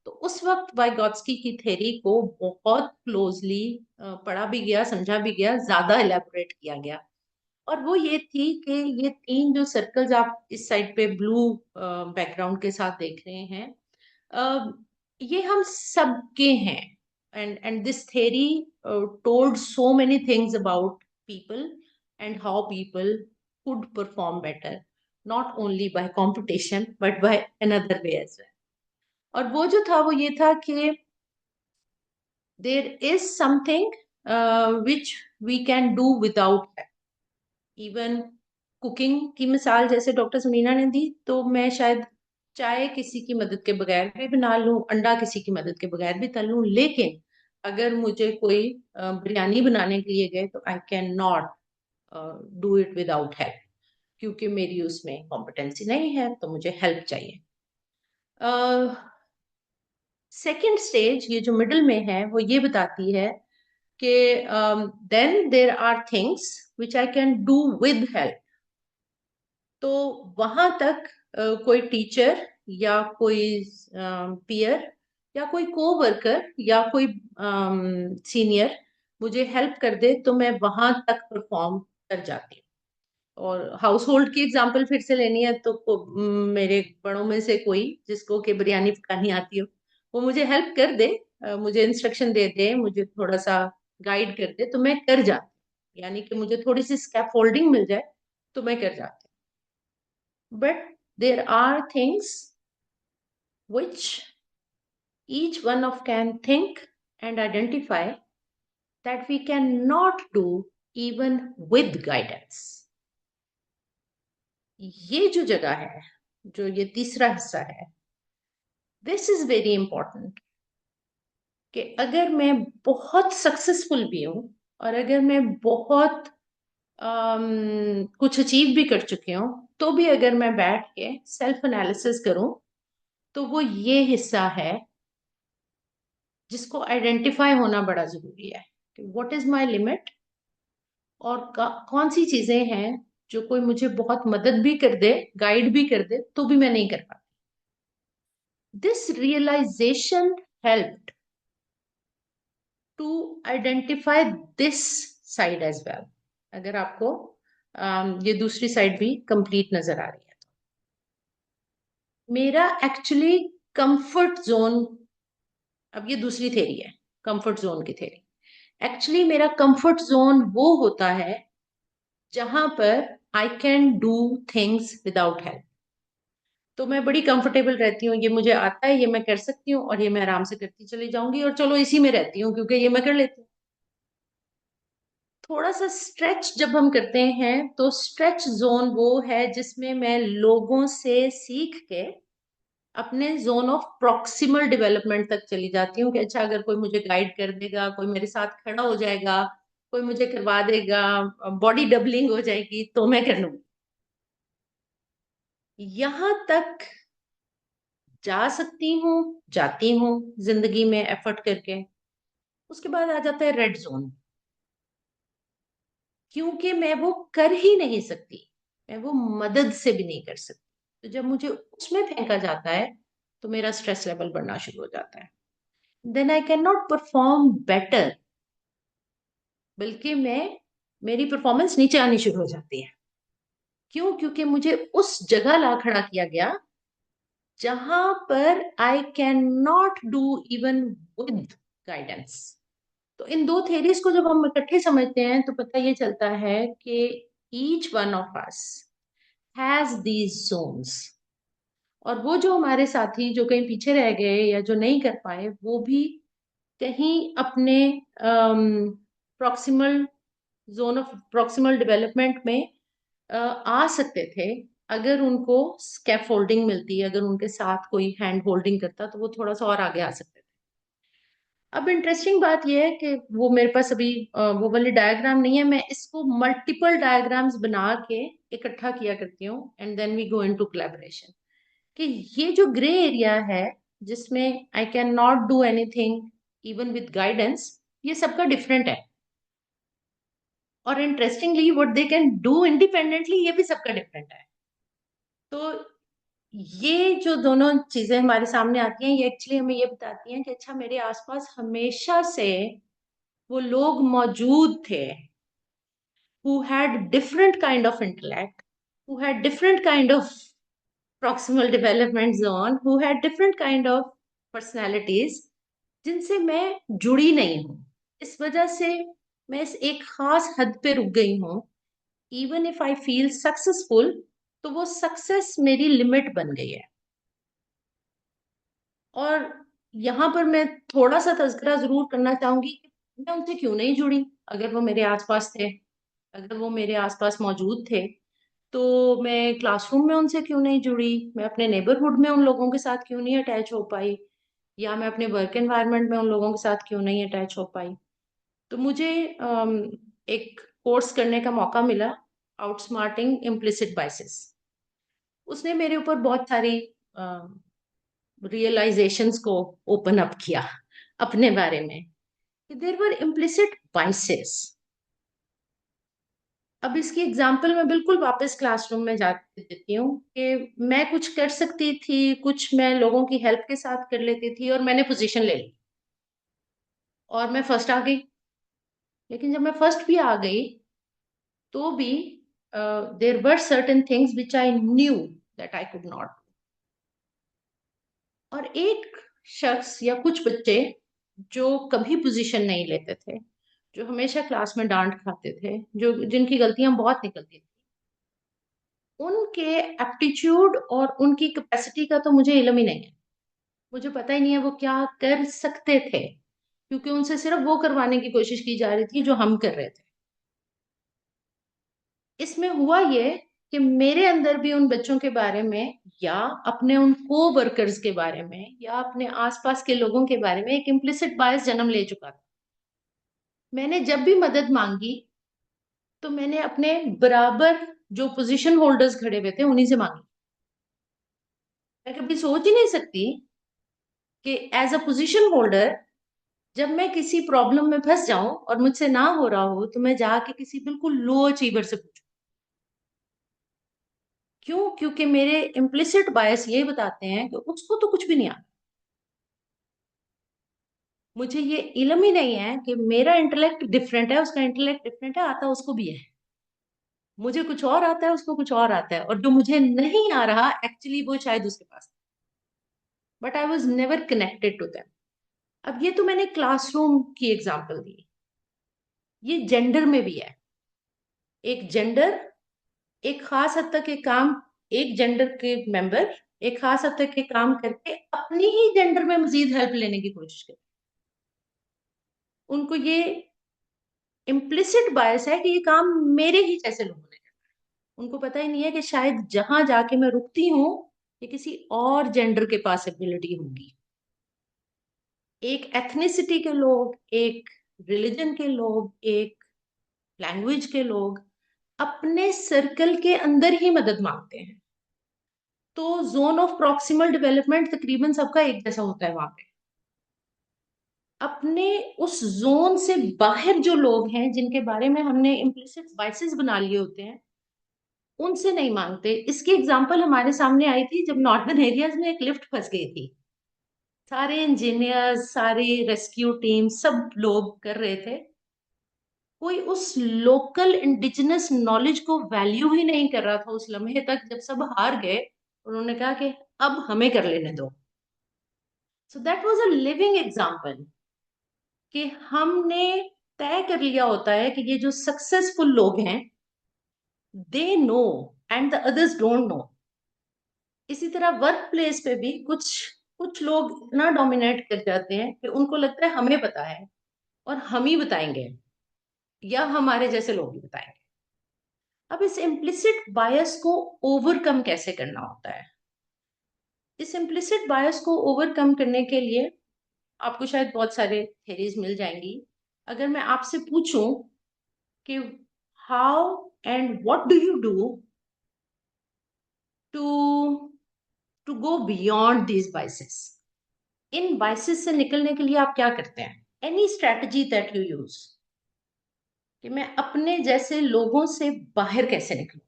तो उस वक्त वाइगॉत्स्की की थ्योरी को बहुत क्लोजली पढ़ा भी गया, समझा भी गया, ज्यादा इलेबोरेट किया गया। और वो ये थी कि ये 3 जो सर्कल्स आप इस साइड पे ब्लू बैकग्राउंड के साथ देख रहे हैं, अ, ये हम सबके हैं। And this theory told so many things about people and how people could perform better, not only by competition but by another way as well। और वो जो था वो ये था कि there is something which we can do without that। Even cooking की मिसाल जैसे डॉक्टर सुनीना ने दी, तो मैं शायद चाय किसी की मदद के बगैर भी बना लूं, अंडा किसी की मदद के बगैर भी तल लूं, लेकिन अगर मुझे कोई बिरयानी बनाने के लिए गए तो आई cannot do it without help, क्योंकि मेरी उसमें कॉम्पिटेंसी नहीं है, तो मुझे हेल्प चाहिए। सेकेंड स्टेज ये जो मिडिल में है वो ये बताती है कि then there are things which I can do with help. तो वहां तक कोई टीचर या कोई पीयर या कोई को वर्कर या कोई सीनियर मुझे हेल्प कर दे तो मैं वहां तक परफॉर्म कर जाती हूँ। और हाउस होल्ड की एग्जांपल फिर से लेनी है तो मेरे बड़ों में से कोई जिसको कि बिरयानी पकानी आती हो वो मुझे हेल्प कर दे, मुझे इंस्ट्रक्शन दे दे, मुझे थोड़ा सा गाइड कर दे तो मैं कर जाती हूँ। यानी कि मुझे थोड़ी सी स्कैफोल्डिंग मिल जाए तो मैं कर जाती हूँ। But there are things which each one of can think and identify that we cannot do even with guidance. ये जो जगह है, जो ये तीसरा हिस्सा है, दिस इज वेरी इंपॉर्टेंट कि अगर मैं बहुत सक्सेसफुल भी हूं और अगर मैं बहुत कुछ अचीव भी कर चुकी हूँ तो भी अगर मैं बैठ के सेल्फ एनालिसिस करूं तो वो ये हिस्सा है जिसको आइडेंटिफाई होना बड़ा जरूरी है कि व्हाट इज माय लिमिट और कौन सी चीजें हैं जो कोई मुझे बहुत मदद भी कर दे, गाइड भी कर दे तो भी मैं नहीं कर पाती। This realisation helped to identify this side as well. अगर आपको ये दूसरी साइड भी कंप्लीट नजर आ रही है तो मेरा एक्चुअली कंफर्ट जोन, अब ये दूसरी थेरी है कंफर्ट जोन की थेरी। एक्चुअली मेरा कंफर्ट जोन वो होता है जहां पर आई can do things without help. तो मैं बड़ी कंफर्टेबल रहती हूँ, ये मुझे आता है, ये मैं कर सकती हूँ और ये मैं आराम से करती चली जाऊंगी और चलो इसी में रहती हूँ क्योंकि ये मैं कर लेती हूँ। थोड़ा सा स्ट्रेच जब हम करते हैं तो स्ट्रेच जोन वो है जिसमें मैं लोगों से सीख के अपने जोन ऑफ प्रॉक्सिमल डेवलपमेंट तक चली जाती हूँ कि अच्छा अगर कोई मुझे गाइड कर देगा, कोई मेरे साथ खड़ा हो जाएगा, कोई मुझे करवा देगा, बॉडी डबलिंग हो जाएगी तो मैं कर लूंगी। यहां तक जा सकती हूँ, जाती हूँ जिंदगी में एफर्ट करके। उसके बाद आ जाता है रेड जोन, क्योंकि मैं वो कर ही नहीं सकती, मैं वो मदद से भी नहीं कर सकती। तो जब मुझे उसमें फेंका जाता है तो मेरा स्ट्रेस लेवल बढ़ना शुरू हो जाता है। Then I cannot perform better, बल्कि मेरी परफॉर्मेंस नीचे आनी शुरू हो जाती है। क्यों? क्योंकि मुझे उस जगह ला खड़ा किया गया जहां पर आई cannot do even with guidance. तो इन दो थेरीज को जब हम इकट्ठे समझते हैं तो पता ये चलता है कि each one of us has these zones. और वो जो हमारे साथी जो कहीं पीछे रह गए या जो नहीं कर पाए वो भी कहीं अपने proximal zone of proximal development में आ सकते थे अगर उनको स्कैफोल्डिंग मिलती, अगर उनके साथ कोई हैंड होल्डिंग करता तो वो थोड़ा सा और आगे आ सकते थे। अब इंटरेस्टिंग बात यह है कि वो मेरे पास अभी वो वाली डायग्राम नहीं है, मैं इसको मल्टीपल डायग्राम्स बना के इकट्ठा किया करती हूँ and then we go into collaboration. कि ये जो ग्रे एरिया है जिसमें I cannot do anything even with guidance, ये सबका डिफरेंट है। और interestingly what they can do independently, ये भी सबका डिफरेंट है। तो ये जो दोनों चीजें हमारे सामने आती हैं ये एक्चुअली हमें ये बताती हैं कि अच्छा मेरे आसपास हमेशा से वो लोग मौजूद थे who had different kind of intellect, who had different kind of proximal development zone, who had different kind of personalities, जिनसे मैं जुड़ी नहीं हूँ। इस वजह से मैं इस एक खास हद पे रुक गई हूँ। Even if I feel successful तो वो सक्सेस मेरी लिमिट बन गई है। और यहाँ पर मैं थोड़ा सा तज़किरा जरूर करना चाहूंगी कि मैं उनसे क्यों नहीं जुड़ी। अगर वो मेरे आसपास थे, अगर वो मेरे आसपास मौजूद थे तो मैं क्लासरूम में उनसे क्यों नहीं जुड़ी, मैं अपने नेबरहुड में उन लोगों के साथ क्यों नहीं अटैच हो पाई, या मैं अपने वर्क एनवायरनमेंट में उन लोगों के साथ क्यों नहीं अटैच हो पाई। तो मुझे एक कोर्स करने का मौका मिला, आउटस्मार्टिंग इम्प्लिसिट बाइसेस। उसने मेरे ऊपर बहुत सारी रियलाइजेशंस को ओपन अप किया अपने बारे में। देयर वर इम्प्लिसिट बाइसेस अब इसकी एग्जाम्पल मैं बिल्कुल वापस क्लासरूम में जाके देती हूँ कि मैं कुछ कर सकती थी, कुछ मैं लोगों की हेल्प के साथ कर लेती थी और मैंने पोजीशन ले ली और मैं फर्स्ट आ गई। लेकिन जब मैं फर्स्ट भी आ गई तो भी there were certain things which I knew that I could not. और एक शख्स या कुछ बच्चे जो कभी पोजीशन नहीं लेते थे, जो हमेशा क्लास में डांट खाते थे, जो जिनकी गलतियां बहुत निकलती थी, उनके एप्टीट्यूड और उनकी कैपेसिटी का तो मुझे इल्म ही नहीं है। मुझे पता ही नहीं है वो क्या कर सकते थे, क्योंकि उनसे सिर्फ वो करवाने की कोशिश की जा रही थी जो हम कर रहे थे। इसमें हुआ ये कि मेरे अंदर भी उन बच्चों के बारे में या अपने उन को वर्कर्स के बारे में या अपने आसपास के लोगों के बारे में एक इम्प्लिसिट बायस जन्म ले चुका था। मैंने जब भी मदद मांगी तो मैंने अपने बराबर जो पोजीशन होल्डर्स खड़े हुए थे उन्हीं से मांगी। मैं कभी सोच ही नहीं सकती कि एज अ पोजीशन होल्डर जब मैं किसी प्रॉब्लम में फंस जाऊं और मुझसे ना हो रहा हो तो मैं जाके किसी बिल्कुल लो अचीवर से पूछूं। क्यों? क्योंकि मेरे इम्प्लिसिट बायस यही बताते हैं कि उसको तो कुछ भी नहीं आता। मुझे ये इल्म ही नहीं है कि मेरा इंटेलेक्ट डिफरेंट है, उसका इंटेलेक्ट डिफरेंट है, आता उसको भी है। मुझे कुछ और आता है, उसको कुछ और आता है, और जो मुझे नहीं आ रहा एक्चुअली वो शायद उसके पास। But I was never connected to them. अब ये तो मैंने क्लासरूम की एग्जाम्पल दी, ये जेंडर में भी है। एक जेंडर एक खास हद तक के काम, एक जेंडर के मेंबर एक खास हद तक के काम करके अपनी ही जेंडर में मजीद हेल्प लेने की कोशिश करते। उनको ये इम्प्लिसिट बायस है कि ये काम मेरे ही जैसे लोगों ने करना है। उनको पता ही नहीं है कि शायद जहां जाके मैं रुकती हूँ ये किसी और जेंडर के पास एबिलिटी होगी। एक एथनिसिटी के लोग, एक रिलीजन के लोग, एक लैंग्वेज के लोग अपने सर्कल के अंदर ही मदद मांगते हैं। तो जोन ऑफ प्रॉक्सिमल डेवलपमेंट तकरीबन सबका एक जैसा होता है वहां पे। अपने उस जोन से बाहर जो लोग हैं जिनके बारे में हमने इम्प्लिसिट बायसेस बना लिए होते हैं उनसे नहीं मांगते। इसकी एग्जांपल हमारे सामने आई थी जब नॉर्दर्न एरियाज में एक लिफ्ट फंस गई थी। सारे इंजीनियर्स, सारी रेस्क्यू टीम, सब लोग कर रहे थे। कोई उस लोकल इंडिजिनस नॉलेज को वैल्यू ही नहीं कर रहा था उस लम्हे तक, जब सब हार गए उन्होंने कहा कि अब हमें कर लेने दो। सो that was a living example कि हमने तय कर लिया होता है कि ये जो सक्सेसफुल लोग हैं they know and the others don't know. इसी तरह वर्क प्लेस पे भी कुछ कुछ लोग इतना डोमिनेट कर जाते हैं कि उनको लगता है हमें पता है और हम ही बताएंगे या हमारे जैसे लोग ही बताएंगे। अब इस इम्प्लिसिट बायस को ओवरकम कैसे करना होता है? इस इम्प्लिसिट बायस को ओवरकम करने के लिए आपको शायद बहुत सारे थेरीज मिल जाएंगी। अगर मैं आपसे पूछूं कि how and what do you do to to go beyond these biases, इन बायसेस से निकलने के लिए आप क्या करते हैं? Any strategy that you use कि मैं अपने जैसे लोगों से बाहर कैसे निकलूं?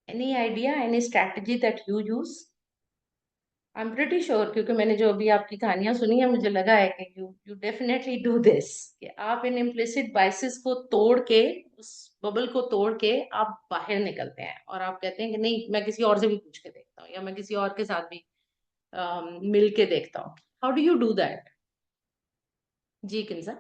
Any idea, any strategy that you use? I am pretty sure, क्योंकि मैंने जो अभी आपकी कहानियां सुनी है मुझे लगा है कि यू डेफिनेटली डू दिस, कि आप इन इम्प्लिसिट बाइसेस को तोड़ के, उस बबल को तोड़ के आप बाहर निकलते हैं और आप कहते हैं कि नहीं, मैं किसी और से भी पूछ के देखता हूँ या मैं किसी और के साथ भी मिल के देखता हूँ। How do you do that? जी किंजा।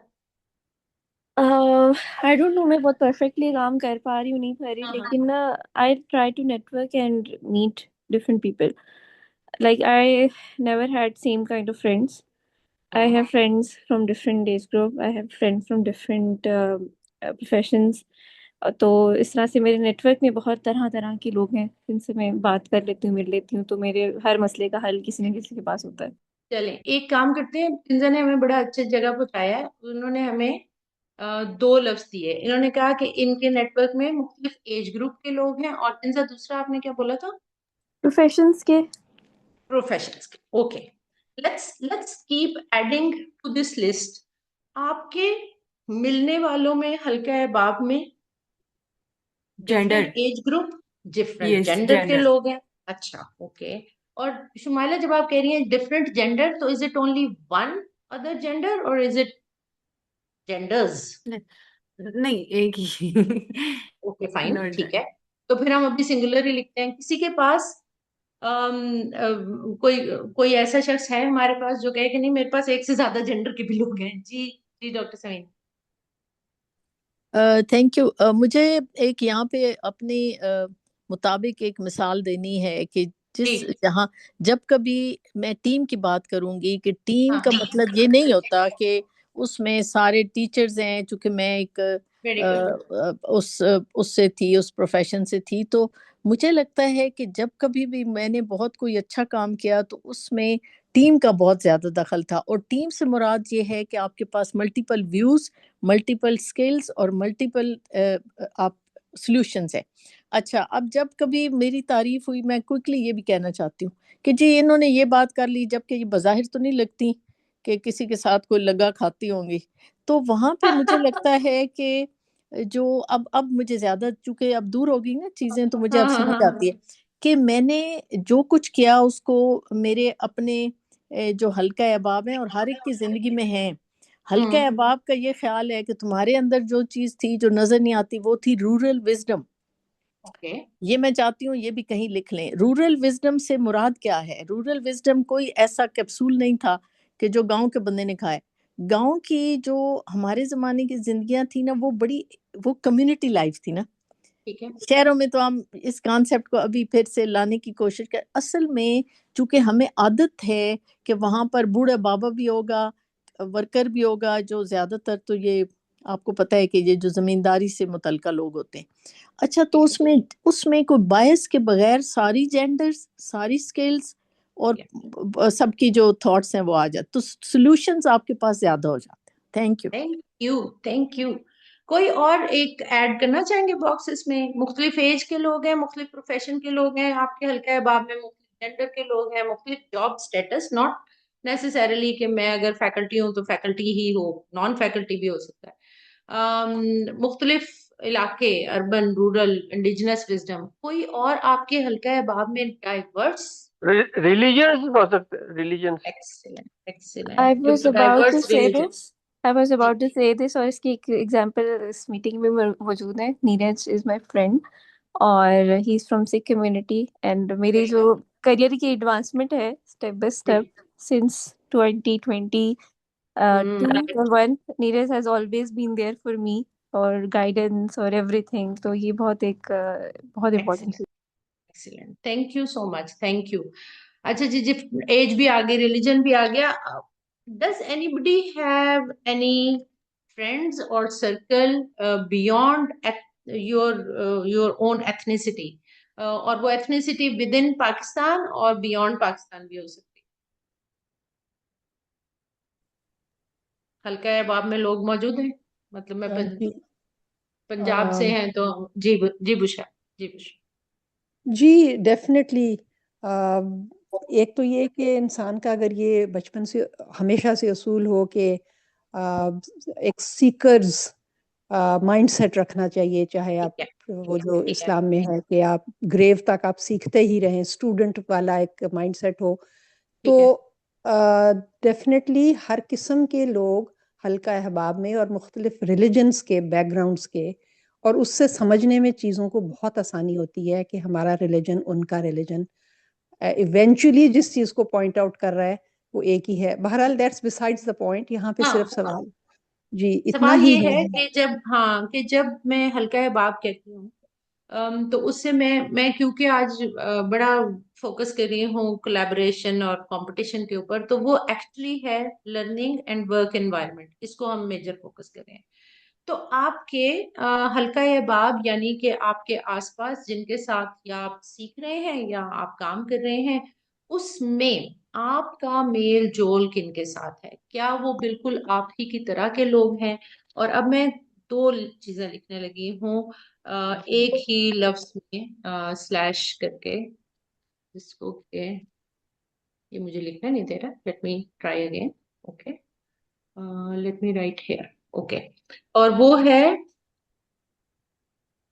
आई डोंट नो मैं बहुत परफेक्टली काम कर पा रही हूँ नहीं पा रही, लेकिन ना I try to network and meet different people. Like I never had same kind of friends. I have friends from different age group. I have friends from different professions. तो इस तरह से मेरे नेटवर्क में बहुत तरह तरह के लोग हैं जिनसे मैं बात कर लेती हूँ, मिल लेती हूँ, तो मेरे हर मसले का हल किसी न किसी के पास होता है. चलें एक काम करते हैं, किंजा ने हमें बड़ा अच्छे जगह पहुंचाया है। उन्होंने हमें दो लफ्ज दिए। इन्होंने कहा कि इनके नेटवर्क में मुख्तलिफ एज ग्रुप के लोग हैं, और किंजा दूसरा आपने क्या बोला था? प्रोफेशंस के. प्रोफेशंस के। Okay, let's keep adding to this list. आपके मिलने वालों में हल्का अहबाब में gender. Different age group, different yes, gender के जेंडर। लोग हैं। अच्छा, ओके। और शुमाइला, जब आप कह रही हैं डिफरेंट जेंडर, तो is it only one other gender और इज इट जेंडर्स? नहीं, एक ही। Okay, fine, no. ठीक है। तो फिर हम अभी सिंगुलर ही लिखते हैं। किसी के पास कोई कोई ऐसा शख्स है हमारे पास जो कहे कि नहीं, मेरे पास एक से ज्यादा जेंडर के भी लोग हैं? जी जी, डॉक्टर समीन। Thank you. मुझे एक यहाँ पे अपने मुताबिक एक मिसाल देनी है कि जी। जहाँ जब कभी मैं टीम की बात करूंगी कि टीम हाँ, का मतलब ये नहीं होता कि उसमें सारे टीचर्स हैं। चूंकि मैं एक वेरी गुड। उससे थी, उस प्रोफेशन से थी, तो मुझे लगता है कि जब कभी भी मैंने बहुत कोई अच्छा काम किया तो उसमें टीम का बहुत ज्यादा दखल था। और टीम से मुराद ये है कि आपके पास मल्टीपल व्यूज, मल्टीपल स्किल्स और मल्टीपल आप सॉल्यूशंस है। अच्छा, अब जब कभी मेरी तारीफ हुई, मैं क्विकली ये भी कहना चाहती हूँ कि जी इन्होंने ये बात कर ली, जबकि ये बज़ाहिर तो नहीं लगती कि किसी के साथ कोई लगा खाती होंगी। तो वहां पे मुझे लगता है कि जो अब मुझे ज्यादा, चूंकि अब दूर हो गई ना चीजें, तो मुझे अब हाँ हाँ समझ हाँ आती है कि मैंने जो कुछ किया उसको मेरे अपने जो हल्का अहबाब है और हर एक की जिंदगी में है, हल्का हम्म। अहबाब का ये ख्याल है कि तुम्हारे अंदर जो चीज थी जो नजर नहीं आती, वो थी रूरल विजडम। ओके। ये मैं चाहती हूँ ये भी कहीं लिख लें। रूरल विजडम से मुराद क्या है? रूरल विजडम कोई ऐसा कैप्सूल नहीं था कि जो गांव के बंदे ने खाए। गांव की जो हमारे जमाने की जिंदगियां थी ना, वो बड़ी, वो कम्युनिटी लाइफ थी ना। ठीक है। शहरों में तो हम इस कॉन्सेप्ट को अभी फिर से लाने की कोशिश कर, असल में चूंकि हमें आदत है कि वहां पर बूढ़ा बाबा भी होगा, वर्कर भी होगा, जो ज्यादातर तो ये आपको पता है कि ये जो जमींदारी से मुतल्लिका लोग होते हैं। अच्छा, तो ठीक है। उसमें उसमें कोई बायस के बगैर सारी जेंडर्स, सारी स्किल्स और ठीक सबकी जो थॉट्स हैं वो आ जाते, तो सॉल्यूशंस आपके पास ज्यादा हो जाते हैं। Thank you. है। Thank you, thank you. कोई और एक ऐड करना चाहेंगे बॉक्स इसमें? मुख्तलिफ एज के लोग हैं, मुख्तलिफ प्रोफेशन के लोग हैं आपके हल्का अहबाब में, मुख्तलिफ जेंडर के लोग हैं, मुख्तलिफ जॉब स्टेटस, नॉट नेसेसरली कि मैं अगर फैकल्टी हूँ तो फैकल्टी ही हो, नॉन फैकल्टी भी हो सकता है। मुख्तलिफ इलाके, अर्बन, रूरल, इंडिजिनस विजडम, कोई और आपके हल्का अहबाब में डाइवर्स? रिलीजन्स हो सकते, रिलीजन्स। एक्सीलेंट, I एक्सीलेंट, जो was about to diverse say religion. this. I was जी। about to say this, और इसकी एक एग्जांपल इस मीटिंग में मौजूद है। नीरज इज माय फ्रेंड और he is from Sikh community, and मेरी जो करियर की एडवांसमेंट है step by step since 2020 hmm. 2 or 1, Neeraj has always been there for me और गाइडेंस और एवरीथिंग। तो ये बहुत एक बहुत इम्पोर्टेंट चीज। Excellent, thank you so much, thank you. अच्छा जी, जिस एज भी आ गई, रिलीजन भी आ गया, does anybody have any friends और circle beyond your own ethnicity? और वो एथनिसिटी विद इन पाकिस्तान और बियॉन्ड पाकिस्तान भी हो सकती है। हल्का अहबाब में लोग मौजूद हैं, मतलब मैं जी। पंजाब से अम, हैं तो। जी जी बुशा, जी बुशा। जी डेफिनेटली। एक तो ये कि इंसान का अगर ये बचपन से हमेशा से असूल हो कि एक सीकर्स माइंड सेट रखना चाहिए, चाहे ठीक आप है, वो जो ठीक है, इस्लाम में है कि आप ग्रेव तक आप सीखते ही रहें, स्टूडेंट वाला एक माइंड सेट हो। तो ठीक है। डेफिनेटली हर किस्म के लोग हल्का अहबाब में और मुख्तलिफ रिलीजन्स के बैकग्राउंड्स के, और उससे समझने में चीज़ों को बहुत आसानी होती है कि हमारा रिलीजन उनका रिलीजन इवेंचुअली जिस चीज़ को पॉइंट आउट कर रहा है वो एक ही है। बहरहाल दैट्स बिसाइड्स द पॉइंट, यहाँ पे सिर्फ हाँ, सवाल जी इतना सवाल ही ये है। है कि जब, हाँ, कि जब मैं हल्का अहबाब कहती हूँ, तो उससे मैं क्योंकि आज बड़ा फोकस कर रही हूँ कोलैबोरेशन और कंपटीशन के ऊपर, तो वो एक्चुअली है लर्निंग एंड वर्क एनवायरनमेंट, इसको हम मेजर फोकस कर रहे हैं। तो आपके हल्का अहबाब यानी कि आपके आसपास जिनके साथ या आप सीख रहे हैं या आप काम कर रहे हैं, उसमें आपका मेल जोल किनके साथ है? क्या वो बिल्कुल आप ही की तरह के लोग हैं? और अब मैं दो चीजें लिखने लगी हूँ एक ही लफ्ज में स्लैश करके, जिसको के ये मुझे लिखना नहीं दे रहा, let me try again. Okay, let me write here. Okay, और वो है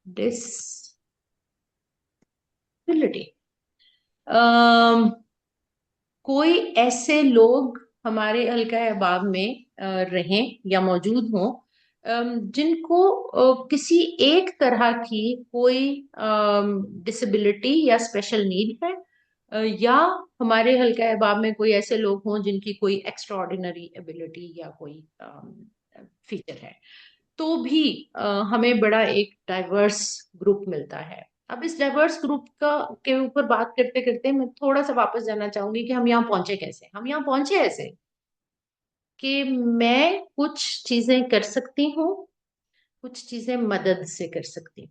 डिसबिलिटी। कोई ऐसे लोग हमारे हल्का अहबाब में रहें या मौजूद हों जिनको किसी एक तरह की कोई डिसेबिलिटी या स्पेशल नीड है, या हमारे हल्का अहबाब में कोई ऐसे लोग हों जिनकी कोई एक्स्ट्रा ऑर्डिनरी एबिलिटी या कोई फीचर है, तो भी हमें बड़ा एक डाइवर्स ग्रुप मिलता है। अब इस डाइवर्स ग्रुप का के ऊपर बात करते करते मैं थोड़ा सा वापस जाना चाहूंगी कि हम यहाँ पहुंचे कैसे। हम यहाँ पहुंचे ऐसे कि मैं कुछ चीजें कर सकती हूँ, कुछ चीजें मदद से कर सकती हूँ,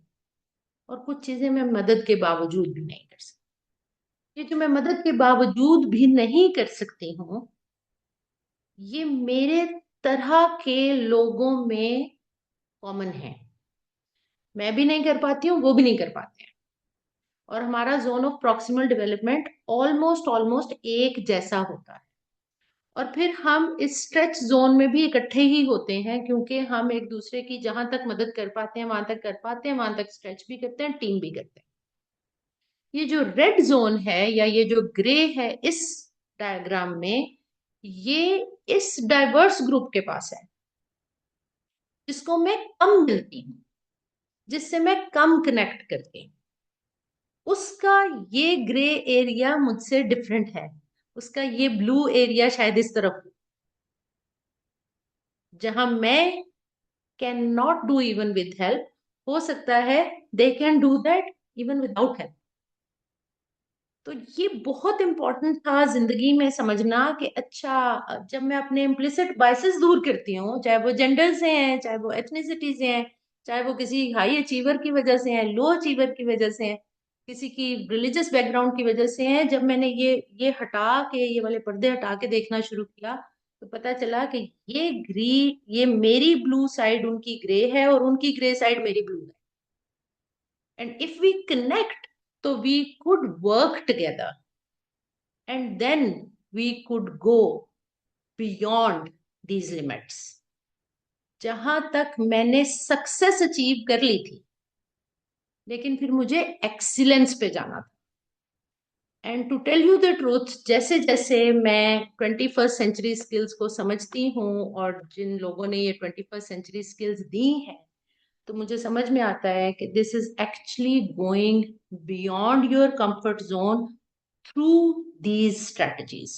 और कुछ चीजें मैं मदद के बावजूद भी नहीं कर सकती। ये जो मैं मदद के बावजूद भी नहीं कर सकती हूँ, ये मेरे तरह के लोगों में कॉमन है। मैं भी नहीं कर पाती हूँ, वो भी नहीं कर पाते हैं, और हमारा zone of proximal development almost almost एक जैसा होता है। और फिर हम इस स्ट्रेच जोन में भी इकट्ठे ही होते हैं, क्योंकि हम एक दूसरे की जहां तक मदद कर पाते हैं वहां तक कर पाते हैं, वहां तक स्ट्रेच भी करते हैं, टीम भी करते हैं। ये जो रेड जोन है या ये जो ग्रे है इस डायग्राम में, ये इस डाइवर्स ग्रुप के पास है, जिसको मैं कम मिलती हूँ, जिससे मैं कम कनेक्ट करती हूँ। उसका ये ग्रे एरिया मुझसे डिफरेंट है, उसका ये ब्लू एरिया शायद इस तरफ हो, जहां मैं can not do even with help, हो सकता है दे can do that even without help. तो ये बहुत इंपॉर्टेंट था जिंदगी में समझना कि अच्छा, जब मैं अपने इम्प्लिसिट बायसेस दूर करती हूँ, चाहे वो जेंडर से हैं, चाहे वो एथनिसिटी से हैं, चाहे वो किसी हाई अचीवर की वजह से हैं, लो अचीवर की वजह से हैं, किसी की रिलीजियस बैकग्राउंड की वजह से हैं, जब मैंने ये हटा के, ये वाले पर्दे हटा के देखना शुरू किया, तो पता चला कि ये मेरी ब्लू साइड उनकी ग्रे है, और उनकी ग्रे साइड मेरी ब्लू है। And if we connect, so we could work together, and then we could go beyond these limits. जहां तक मैंने सक्सेस अचीव कर ली थी, लेकिन फिर मुझे एक्सीलेंस पे जाना था। And to tell you the truth, जैसे जैसे मैं 21st सेंचुरी स्किल्स को समझती हूँ, और जिन लोगों ने ये 21st सेंचुरी स्किल्स दी हैं, तो मुझे समझ में आता है कि this is actually going beyond your comfort zone through these strategies.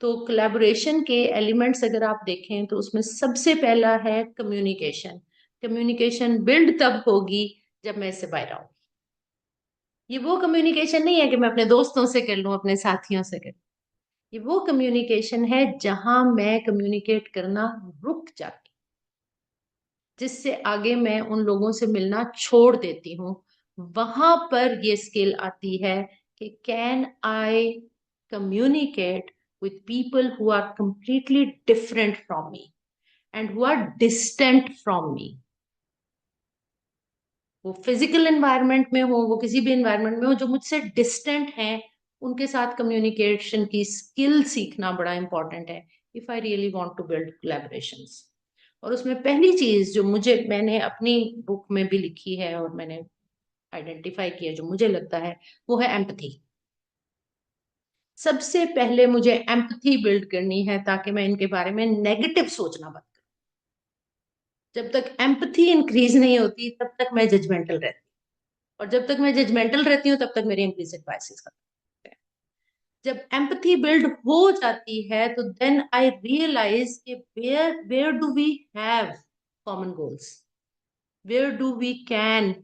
तो कोलैबोरेशन के एलिमेंट्स अगर आप देखें तो उसमें सबसे पहला है कम्युनिकेशन। कम्युनिकेशन बिल्ड तब होगी जब मैं इससे बाहर आऊंगी। ये वो कम्युनिकेशन नहीं है कि मैं अपने दोस्तों से कर लूं, अपने साथियों से कर लूं। ये वो कम्युनिकेशन है जहां मैं कम्युनिकेट करना रुक जाती, जिससे आगे मैं उन लोगों से मिलना छोड़ देती हूँ। वहां पर ये स्किल आती है कि can I communicate with people who are completely different from me and who are distant from me। वो फिजिकल एनवायरनमेंट में हो, वो किसी भी एनवायरनमेंट में हो, जो मुझसे डिस्टेंट हैं, उनके साथ कम्युनिकेशन की स्किल सीखना बड़ा इंपॉर्टेंट है if I really want to build collaborations. और उसमें पहली चीज जो मैंने अपनी बुक में भी लिखी है और मैंने आइडेंटिफाई किया, जो मुझे लगता है, वो है एम्पथी। सबसे पहले मुझे एम्पथी बिल्ड करनी है ताकि मैं इनके बारे में नेगेटिव सोचना बंद करूं। जब तक एम्पथी इंक्रीज नहीं होती तब तक मैं जजमेंटल रहती हूँ, और जब तक मैं जजमेंटल रहती हूँ तब तक मेरे इम्प्लिसिट बायसेस खत्म होते हैं। जब एम्पथी बिल्ड हो जाती है तो देन आई रियलाइज कि where do we have common goals, where do we can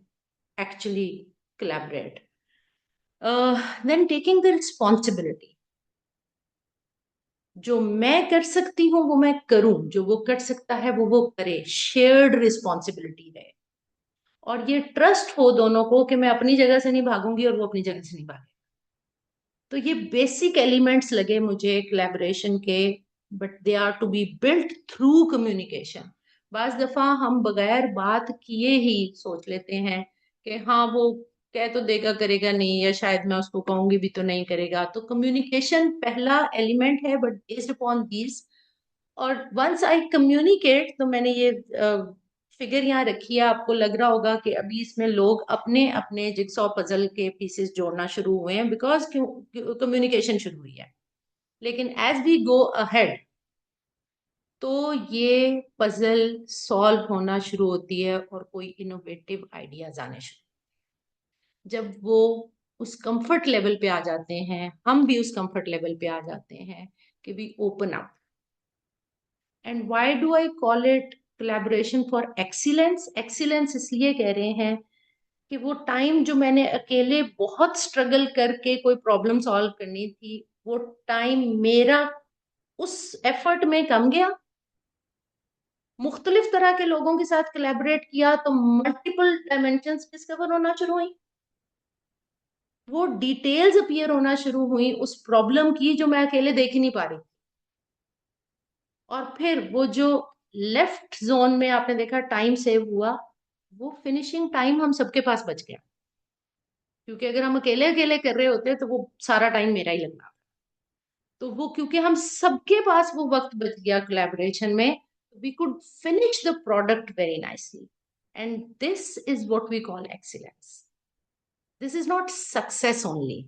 actually collaborate, then taking the responsibility। जो मैं कर सकती हूँ वो मैं करूं, जो वो कर सकता है वो करे, शेयर्ड रिस्पॉन्सिबिलिटी है। और ये ट्रस्ट हो दोनों को कि मैं अपनी जगह से नहीं भागूंगी और वो अपनी जगह से नहीं भागेगा। तो ये बेसिक एलिमेंट्स लगे मुझे कोलैबोरेशन के, but they are to be built through communication. बाज दफा हम बगैर बात किए ही सोच लेते हैं कि हाँ वो कह तो देगा, करेगा नहीं, या शायद मैं उसको कहूंगी भी तो नहीं करेगा। तो कम्युनिकेशन पहला एलिमेंट है, बट बेस्ड अपॉन दीज और वंस आई कम्युनिकेट, तो मैंने ये फिगर यहाँ रखी है, आपको लग रहा होगा कि अभी इसमें लोग अपने अपने जिगसॉ पजल के पीसेस जोड़ना शुरू हुए हैं, बिकॉज क्यों कम्युनिकेशन शुरू हुई है। लेकिन एज वी गो अहेड, तो ये पजल सॉल्व होना शुरू होती है और कोई इनोवेटिव आइडियाज आने शुरू, जब वो उस कंफर्ट लेवल पे आ जाते हैं, हम भी उस कंफर्ट लेवल पे आ जाते हैं कि we open up. And why do I call it collaboration for excellence? Excellence इसलिए कह रहे हैं कि वो टाइम जो मैंने अकेले बहुत स्ट्रगल करके कोई प्रॉब्लम सॉल्व करनी थी, वो टाइम मेरा उस एफर्ट में कम गया। मुख्तलिफ तरह के लोगों के साथ कोलैबोरेट किया तो मल्टीपल डायमेंशंस डिस्कवर होना शुरू हुई, वो डिटेल्स अपीयर होना शुरू हुई उस प्रॉब्लम की जो मैं अकेले देख ही नहीं पा रही। और फिर वो जो लेफ्ट जोन में आपने देखा टाइम सेव हुआ, वो फिनिशिंग टाइम हम सबके पास बच गया, क्योंकि अगर हम अकेले अकेले कर रहे होते तो वो सारा टाइम मेरा ही लगना। तो वो क्योंकि हम सबके पास वो वक्त बच गया कोलैबोरेशन में, we could finish the product very nicely. And this is what we call excellence. This is not success only,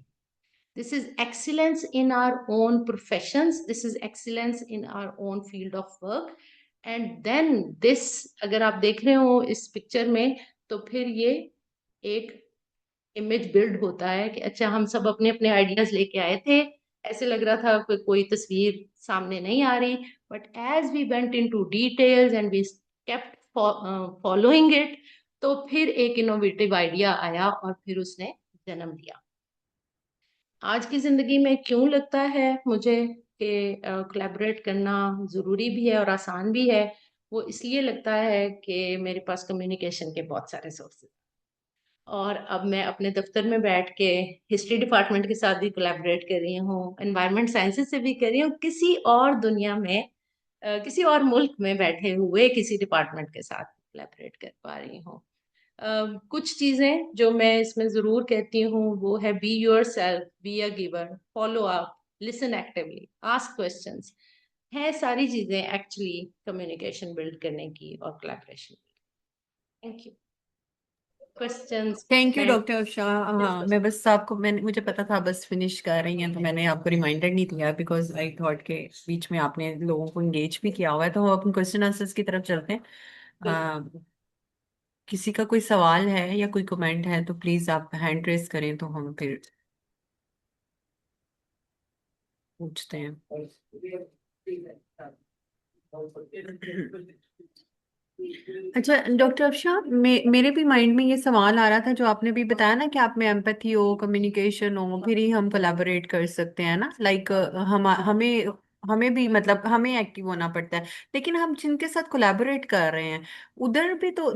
this is excellence in our own professions, this is excellence in our own field of work। and then this, अगर आप देख रहे हो इस picture में, तो फिर ये एक इमेज बिल्ड होता है कि अच्छा हम सब अपने अपने आइडियाज लेके आए थे, ऐसे लग रहा था कि कोई तस्वीर सामने नहीं आ रही, but as we went into details and we kept following it, तो फिर एक इनोवेटिव आइडिया आया और फिर उसने जन्म लिया। आज की जिंदगी में क्यों लगता है मुझे कि कोलैबोरेट करना ज़रूरी भी है और आसान भी है? वो इसलिए लगता है कि मेरे पास कम्युनिकेशन के बहुत सारे सोर्सेज, और अब मैं अपने दफ्तर में बैठ के हिस्ट्री डिपार्टमेंट के साथ भी कोलैबोरेट कर रही हूँ, एनवायरनमेंट साइंसेज से भी कर रही हूँ, किसी और दुनिया में किसी और मुल्क में बैठे हुए किसी डिपार्टमेंट के साथ कोलैबोरेट कर पा रही हूँ। कुछ चीजें जो मैं इसमें जरूर कहती हूँ वो है be your self, be a giver, follow up, listen actively, ask questions, है सारी चीजें एक्चुअली कम्युनिकेशन बिल्ड करने की और collaboration. Thank you. Questions thank you मैं डॉक्टर शाह। हाँ, मैं बस आपको, मैंने, मुझे पता था बस फिनिश कर रही हैं, तो मैंने आपको रिमाइंडर नहीं दिया बिकॉज आई थॉट के बीच में आपने लोगों को एंगेज भी किया हुआ है। तो हम अपन क्वेश्चन आंसर्स की तरफ चलते हैं। किसी का कोई सवाल है या कोई कमेंट है तो प्लीज आप हैंड रेस करें तो हम फिर पूछते हैं। अच्छा डॉक्टर अफशा, मेरे भी माइंड में ये सवाल आ रहा था जो आपने भी बताया ना कि आप में एम्पैथी हो, कम्युनिकेशन हो, फिर ही हम कोलैबोरेट कर सकते हैं ना। लाइक हमें हमें भी मतलब हमें एक्टिव होना पड़ता है, लेकिन हम जिनके साथ कोलैबोरेट कर रहे हैं उधर भी तो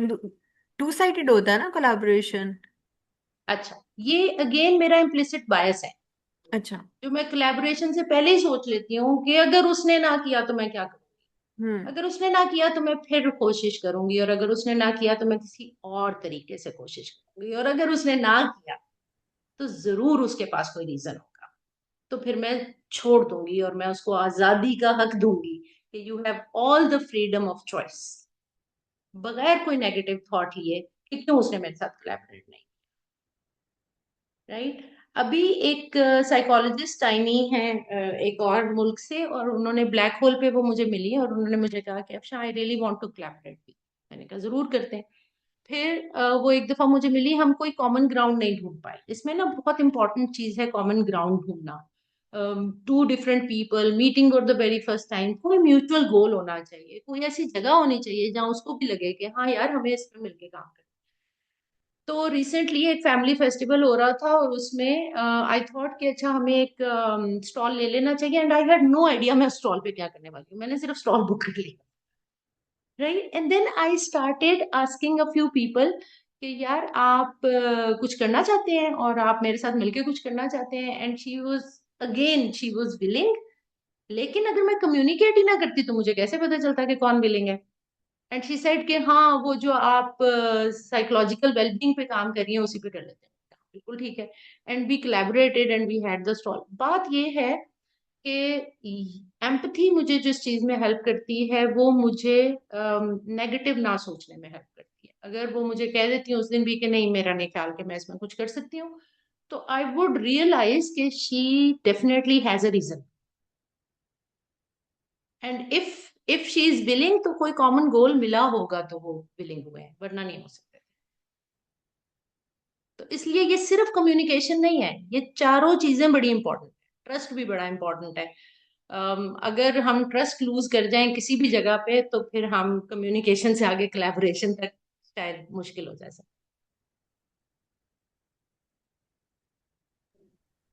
टू साइडेड होता है ना कोलैबोरेशन। अच्छा, ये अगेन मेरा इम्प्लिसिट बायस है, अच्छा। जो मैं कोलैबोरेशन से पहले ही सोच लेती हूँ कि अगर उसने ना किया तो मैं क्या करूँ, हम्म। अगर उसने ना किया तो मैं फिर कोशिश करूंगी, और अगर उसने ना किया तो मैं किसी और तरीके से कोशिश करूंगी, और अगर उसने ना किया तो जरूर उसके पास कोई रीजन होगा, तो फिर मैं छोड़ दूंगी और मैं उसको आजादी का हक दूंगी कि you have all the freedom of choice, बगैर कोई नेगेटिव थॉट लिए कि क्यों उसने मेरे साथ कोलैबोरेट नहीं, राइट। अभी एक साइकोलॉजिस्ट आई हैं एक और मुल्क से, और उन्होंने ब्लैक होल पे वो मुझे मिली और उन्होंने मुझे कहा कि Afsha I really want to collaborate with. मैंने कहा जरूर करते हैं। फिर वो एक दफा मुझे मिली, हम कोई कॉमन ग्राउंड नहीं ढूंढ पाए। इसमें ना बहुत इंपॉर्टेंट चीज है कॉमन ग्राउंड ढूंढना। Two different people meeting for the very first time, कोई म्यूचुअल गोल होना चाहिए, कोई ऐसी जगह होनी चाहिए जहाँ उसको भी लगे कि हाँ यार हमें इसमें मिलके काम करना। तो रिसेंटली एक फैमिली फेस्टिवल हो रहा था और उसमें आई थॉट कि अच्छा हमें एक स्टॉल ले लेना चाहिए, and I had no idea मैं स्टॉल पे क्या करने वाली हूँ, मैंने सिर्फ स्टॉल बुक कर लिया, right. And then I started asking a few people कि यार आप कुछ करना चाहते हैं और आप मेरे साथ मिलके कुछ करना चाहते हैं, एंड शी वाज विलिंग। लेकिन अगर मैं कम्युनिकेट ही ना करती तो मुझे कैसे पता चलता कि कौन विलिंग है? एंड शी सेड कि हाँ वो जो आप साइकोलॉजिकल वेलबींग पे काम कर रही हैं उसी पे कर लेते हैं। बिल्कुल ठीक है। And we collaborated and we had the stall. बात ये है कि एम्पथी मुझे जिस चीज में हेल्प करती है वो मुझे नेगेटिव ना सोचने में हेल्प करती है। अगर वो मुझे कह देती है उस दिन भी कि नहीं मेरा नहीं ख्याल कि मैं इसमें कुछ कर सकती हूँ, तो आई वुड रियलाइज कि she definitely has a reason, and if she is willing तो कोई कॉमन गोल मिला होगा तो वो विलिंग हुए हैं, वरना नहीं हो सकते। तो इसलिए ये सिर्फ कम्युनिकेशन नहीं है, ये चारों चीजें बड़ी इंपॉर्टेंट है। ट्रस्ट भी बड़ा इंपॉर्टेंट है। अगर हम ट्रस्ट लूज कर जाएं किसी भी जगह पे तो फिर हम कम्युनिकेशन से आगे कोलैबोरेशन तक शायद मुश्किल हो जाए।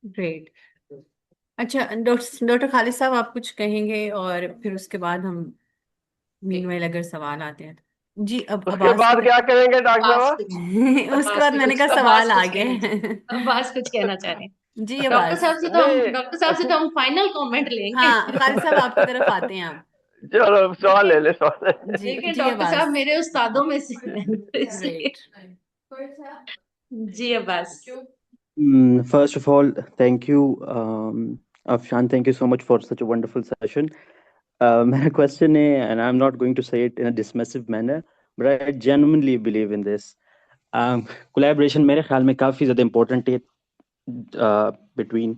ग्रेट। अच्छा, डॉक्टर खालिद साहब, आप कुछ कहेंगे और फिर उसके बाद हम मीनवाइल अगर सवाल आते हैं तो। जी, अब उसके आवाज की बाद क्या करेंगे डॉक्टर अब्बास साहब? कुछ उसके अब्बास बाद भी मैंने कुछ कहा अब्बास सवाल आ कुछ गए कहना चाह अब्बास कुछ कहना चाह रहे हैं। जी डॉक्टर अब्बास। साहब से तो नहीं, डॉक्टर साहब से तो हम फाइनल कमेंट लेंगे। हाँ, खालिद साहब आपकी तरफ आते हैं आप। चलो सवाल देखिए ले ले, सवाल ले ले। जी देखिए जी डॉक्टर साहब अब्बास। मेरे उस्तादों में से हैं, तो इसलिए ग्रेट। जी Abbas. First of all, thank you, Afshan. Thank you so much for such a wonderful session. My question is, and I'm not going to say it in a dismissive manner, but I genuinely believe in this. Collaboration मेरे ख्याल में काफ़ी ज़्यादा important है between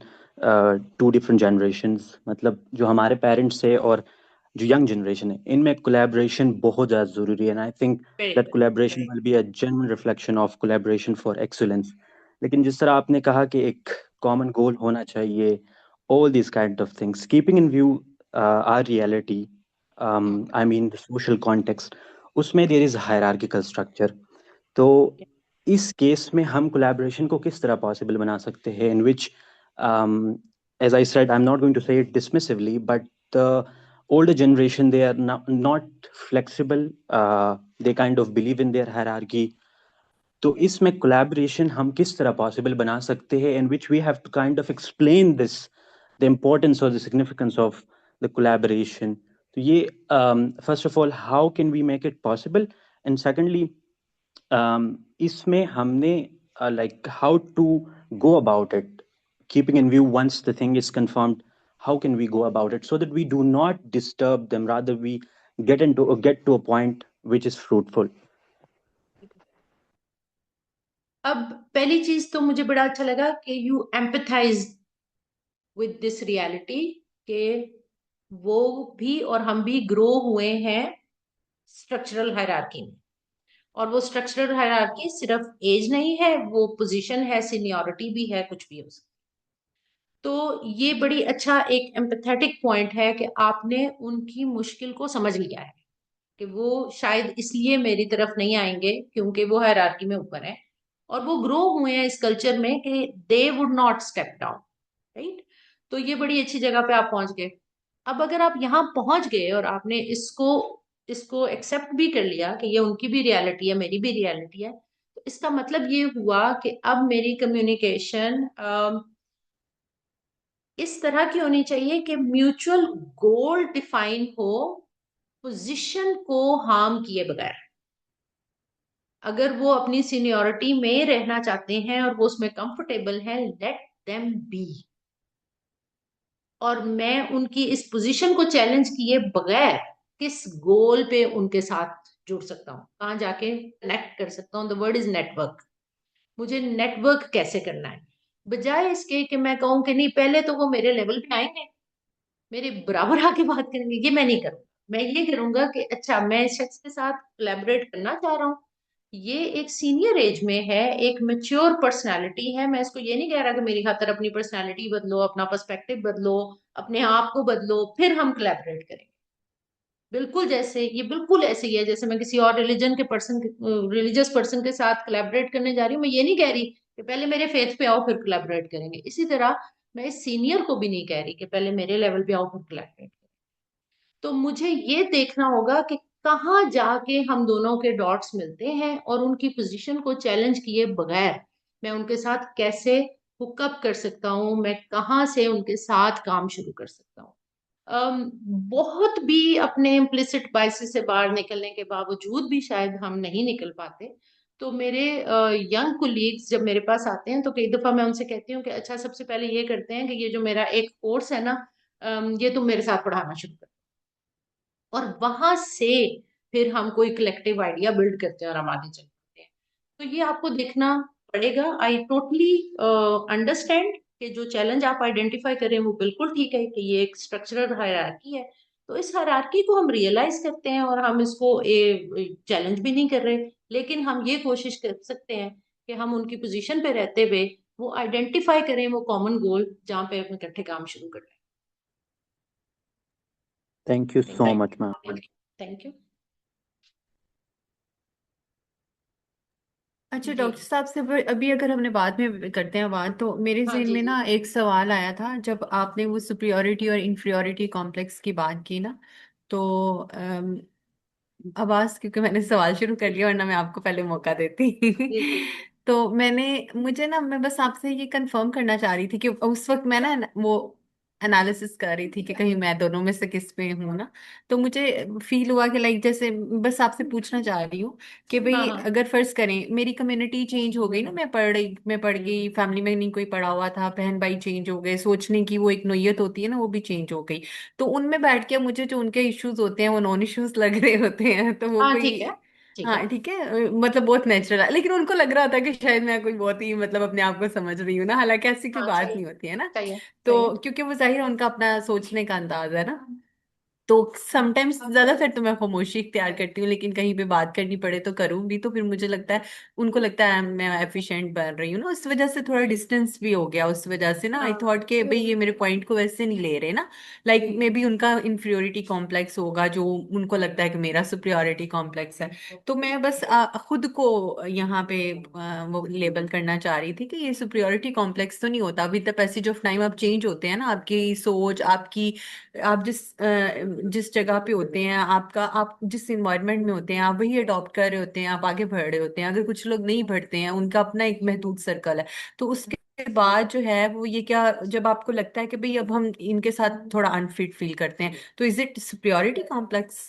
two different generations. मतलब जो हमारे parents है और जो young generation है, इनमें collaboration बहुत ज़्यादा ज़रूरी है. And I think that collaboration will be a genuine reflection of collaboration for excellence. लेकिन जिस तरह आपने कहा कि एक common goal होना चाहिए, all these kind of things, keeping in view our reality, I mean the social context, उसमें there is a hierarchical structure. तो इस केस में हम कोलैबोरेशन को किस तरह पॉसिबल बना सकते हैं, इन विच as I said, I'm not going to say it dismissively, but the older generation, they are not flexible. They kind of believe in their hierarchy. तो इसमें collaboration हम किस तरह possible बना सकते हैं, in which we have to kind of explain this, the importance or the significance of the collaboration. तो ये first of all, how can we make it possible, and secondly, इसमें हमने like how to go about it, keeping in view once the thing is confirmed, how can we go about it so that we do not disturb them, rather we get to a point which is fruitful. अब पहली चीज तो मुझे बड़ा अच्छा लगा कि you empathise with this reality कि वो भी और हम भी ग्रो हुए हैं स्ट्रक्चरल हायरार्की में, और वो स्ट्रक्चरल हायरार्की सिर्फ एज नहीं है, वो पोजीशन है, सीनियरिटी भी है, कुछ भी हो सकता है। तो ये बड़ी अच्छा एक एम्पथेटिक पॉइंट है कि आपने उनकी मुश्किल को समझ लिया है कि वो शायद इसलिए मेरी तरफ नहीं आएंगे क्योंकि वो हायरार्की में ऊपर है, और वो ग्रो हुए हैं इस कल्चर में कि they would not step down, right. तो ये बड़ी अच्छी जगह पे आप पहुंच गए। अब अगर आप यहाँ पहुंच गए और आपने इसको इसको एक्सेप्ट भी कर लिया कि ये उनकी भी रियलिटी है, मेरी भी रियलिटी है, तो इसका मतलब ये हुआ कि अब मेरी कम्युनिकेशन इस तरह की होनी चाहिए कि म्यूचुअल गोल डिफाइन हो, पोजीशन को हार्म किए बगैर। अगर वो अपनी सीनियरिटी में रहना चाहते हैं और वो उसमें कंफर्टेबल है, लेट देम बी। और मैं उनकी इस पोजीशन को चैलेंज किए बगैर किस गोल पे उनके साथ जुड़ सकता हूँ, कहाँ जाके कनेक्ट कर सकता हूँ। The word is network. मुझे नेटवर्क कैसे करना है, बजाय इसके कि मैं कहूँ कि नहीं पहले तो वो मेरे लेवल पे आएंगे, मेरे बराबर आके बात करेंगे। ये मैं नहीं करूंगा। मैं ये करूंगा कि अच्छा मैं इस शख्स के साथ कोलैबोरेट करना चाह रहा हूँ, ये एक सीनियर एज में है, एक मेच्योर पर्सनालिटी है। मैं इसको ये नहीं कह रहा कि मेरी खातर अपनी पर्सनालिटी बदलो, अपना पर्सपेक्टिव बदलो, अपने आप को बदलो फिर हम कोलैबोरेट करेंगे। बिल्कुल जैसे ये बिल्कुल ऐसे ही है जैसे मैं किसी और रिलीजियस पर्सन के साथ कोलैबोरेट करने जा रही हूँ। मैं ये नहीं कह रही कि पहले मेरे फेथ पे आओ फिर कोलैबोरेट करेंगे। इसी तरह मैं इस सीनियर को भी नहीं कह रही कि पहले मेरे लेवल पे आओ फिर कोलैबोरेट। तो मुझे ये देखना होगा कि कहाँ जाके हम दोनों के डॉट्स मिलते हैं, और उनकी पोजीशन को चैलेंज किए बगैर मैं उनके साथ कैसे हुकअप कर सकता हूँ, मैं कहाँ से उनके साथ काम शुरू कर सकता हूँ। बहुत भी अपने इम्प्लिसिट बाइसेस से बाहर निकलने के बावजूद भी शायद हम नहीं निकल पाते। तो मेरे यंग कोलीग्स जब मेरे पास आते हैं तो कई दफा मैं उनसे कहती हूँ कि अच्छा सबसे पहले ये करते हैं कि ये जो मेरा एक कोर्स है ना, ये तुम मेरे साथ पढ़ाना शुरू कर। और वहां से फिर हम कोई कलेक्टिव आइडिया बिल्ड करते हैं और हम आगे चलते हैं। तो ये आपको देखना पड़ेगा। आई टोटली अंडरस्टैंड कि जो चैलेंज आप आइडेंटिफाई करें वो बिल्कुल ठीक है, कि ये एक स्ट्रक्चरल हायरार्की है। तो इस हायरार्की को हम रियलाइज करते हैं और हम इसको चैलेंज भी नहीं कर रहे, लेकिन हम ये कोशिश कर सकते हैं कि हम उनकी पोजीशन पे रहते हुए वो आइडेंटिफाई करें वो कॉमन गोल जहाँ पे हम इकट्ठे काम शुरू कर Thank you रहे so हैं। much, ma'am. Thank you. अच्छा जी। डॉक्टर साहब से अभी अगर हमने बाद में करते हैं बात, तो मेरे हाँ जहन जी में जी। ना एक सवाल आया था जब आपने वो सुपरियोरिटी और इंफीरियोरिटी कॉम्प्लेक्स की बात की ना। तो आवाज, क्योंकि मैंने सवाल शुरू कर लिया वरना मैं आपको पहले मौका देती। जी जी। तो मुझे ना, मैं बस आपसे ये कंफर्म करना चाह रही थी कि उस वक्त मैं ना वो एनालिसिस कर रही थी कि कहीं मैं दोनों में से किस पे हूँ ना। तो मुझे फील हुआ कि लाइक जैसे, बस आपसे पूछना चाह रही हूँ कि हाँ भाई हाँ अगर फर्ज करें मेरी कम्युनिटी चेंज हो गई ना, मैं पढ़ गई, फैमिली में नहीं कोई पढ़ा हुआ था, बहन भाई चेंज हो गए, सोचने की वो एक नोयत होती है ना वो भी चेंज हो गई। तो उनमें बैठ के मुझे जो उनके इश्यूज होते हैं वो नॉन इश्यूज लग रहे होते हैं, तो वो हाँ, ठीक है कोई, ठीक है। हाँ ठीक है, मतलब बहुत नेचुरल है। लेकिन उनको लग रहा था कि शायद मैं कोई बहुत ही मतलब अपने आप को समझ रही हूँ ना, हालांकि ऐसी कोई हाँ बात सही है नहीं होती है ना। सही है सही है। तो क्योंकि वो जाहिर है उनका अपना सोचने का अंदाज है ना। तो समटाइम्स ज्यादातर तो मैं खामोशी इख्तियार करती हूँ, लेकिन कहीं पे बात करनी पड़े तो करूँ भी। तो फिर मुझे लगता है उनको लगता है मैं एफिशिएंट बन रही हूँ ना, उस वजह से थोड़ा डिस्टेंस भी हो गया। उस वजह से ना आई हाँ थॉट के भाई ये मेरे पॉइंट को वैसे नहीं ले रहे ना, लाइक मे बी उनका इंफीरियोरिटी कॉम्प्लेक्स होगा जो उनको लगता है कि मेरा सुपरियोरिटी कॉम्प्लेक्स है। तो मैं बस खुद को यहाँ पे वो लेबल करना चाह रही थी कि ये सुपरियोरिटी कॉम्प्लेक्स तो नहीं होता। With the passage of time आप चेंज होते हैं ना, आपकी सोच, आपकी, आप जिस जगह पे होते हैं, आप जिस इन्वायरमेंट में होते हैं आप वही अडॉप्ट कर रहे होते हैं, आप आगे बढ़ रहे होते हैं। अगर कुछ लोग नहीं बढ़ते हैं, उनका अपना एक महदूद सर्कल है, तो उसके बाद जो है वो ये क्या, जब आपको लगता है कि भाई अब हम इनके साथ थोड़ा अनफिट फील करते हैं, तो इज इट सुपरियोरिटी कॉम्प्लेक्स?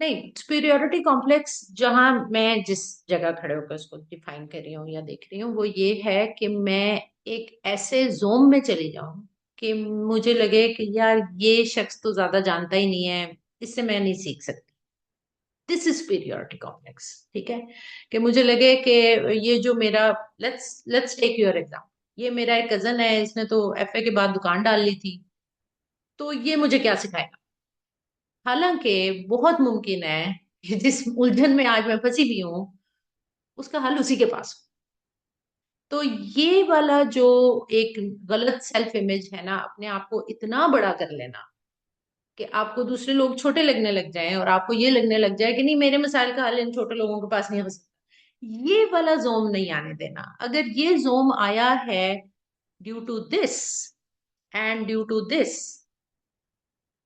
नहीं, सुपीरियोरिटी कॉम्प्लेक्स जहां मैं जिस जगह खड़े होकर उसको डिफाइन कर रही हूँ या देख रही हूँ वो ये है कि मैं एक ऐसे जोन में चली जाऊं कि मुझे लगे कि यार ये शख्स तो ज्यादा जानता ही नहीं है, इससे मैं नहीं सीख सकती। This is superiority complex. ठीक है, कि मुझे लगे कि ये जो मेरा, let's let's take your example, ये मेरा एक कजन है, इसने तो एफए के बाद दुकान डाल ली थी, तो ये मुझे क्या सिखाएगा। हालांकि बहुत मुमकिन है कि जिस उलझन में आज मैं फंसी भी हूं उसका हल उसी के पास हो। तो ये वाला जो एक गलत सेल्फ इमेज है ना, अपने आप को इतना बड़ा कर लेना कि आपको दूसरे लोग छोटे लगने लग जाएं और आपको ये लगने लग जाए कि नहीं मेरे मसाइल का हल इन छोटे लोगों के पास नहीं हो सकता, ये वाला जोम नहीं आने देना। अगर ये जोम आया है due to this and due to this,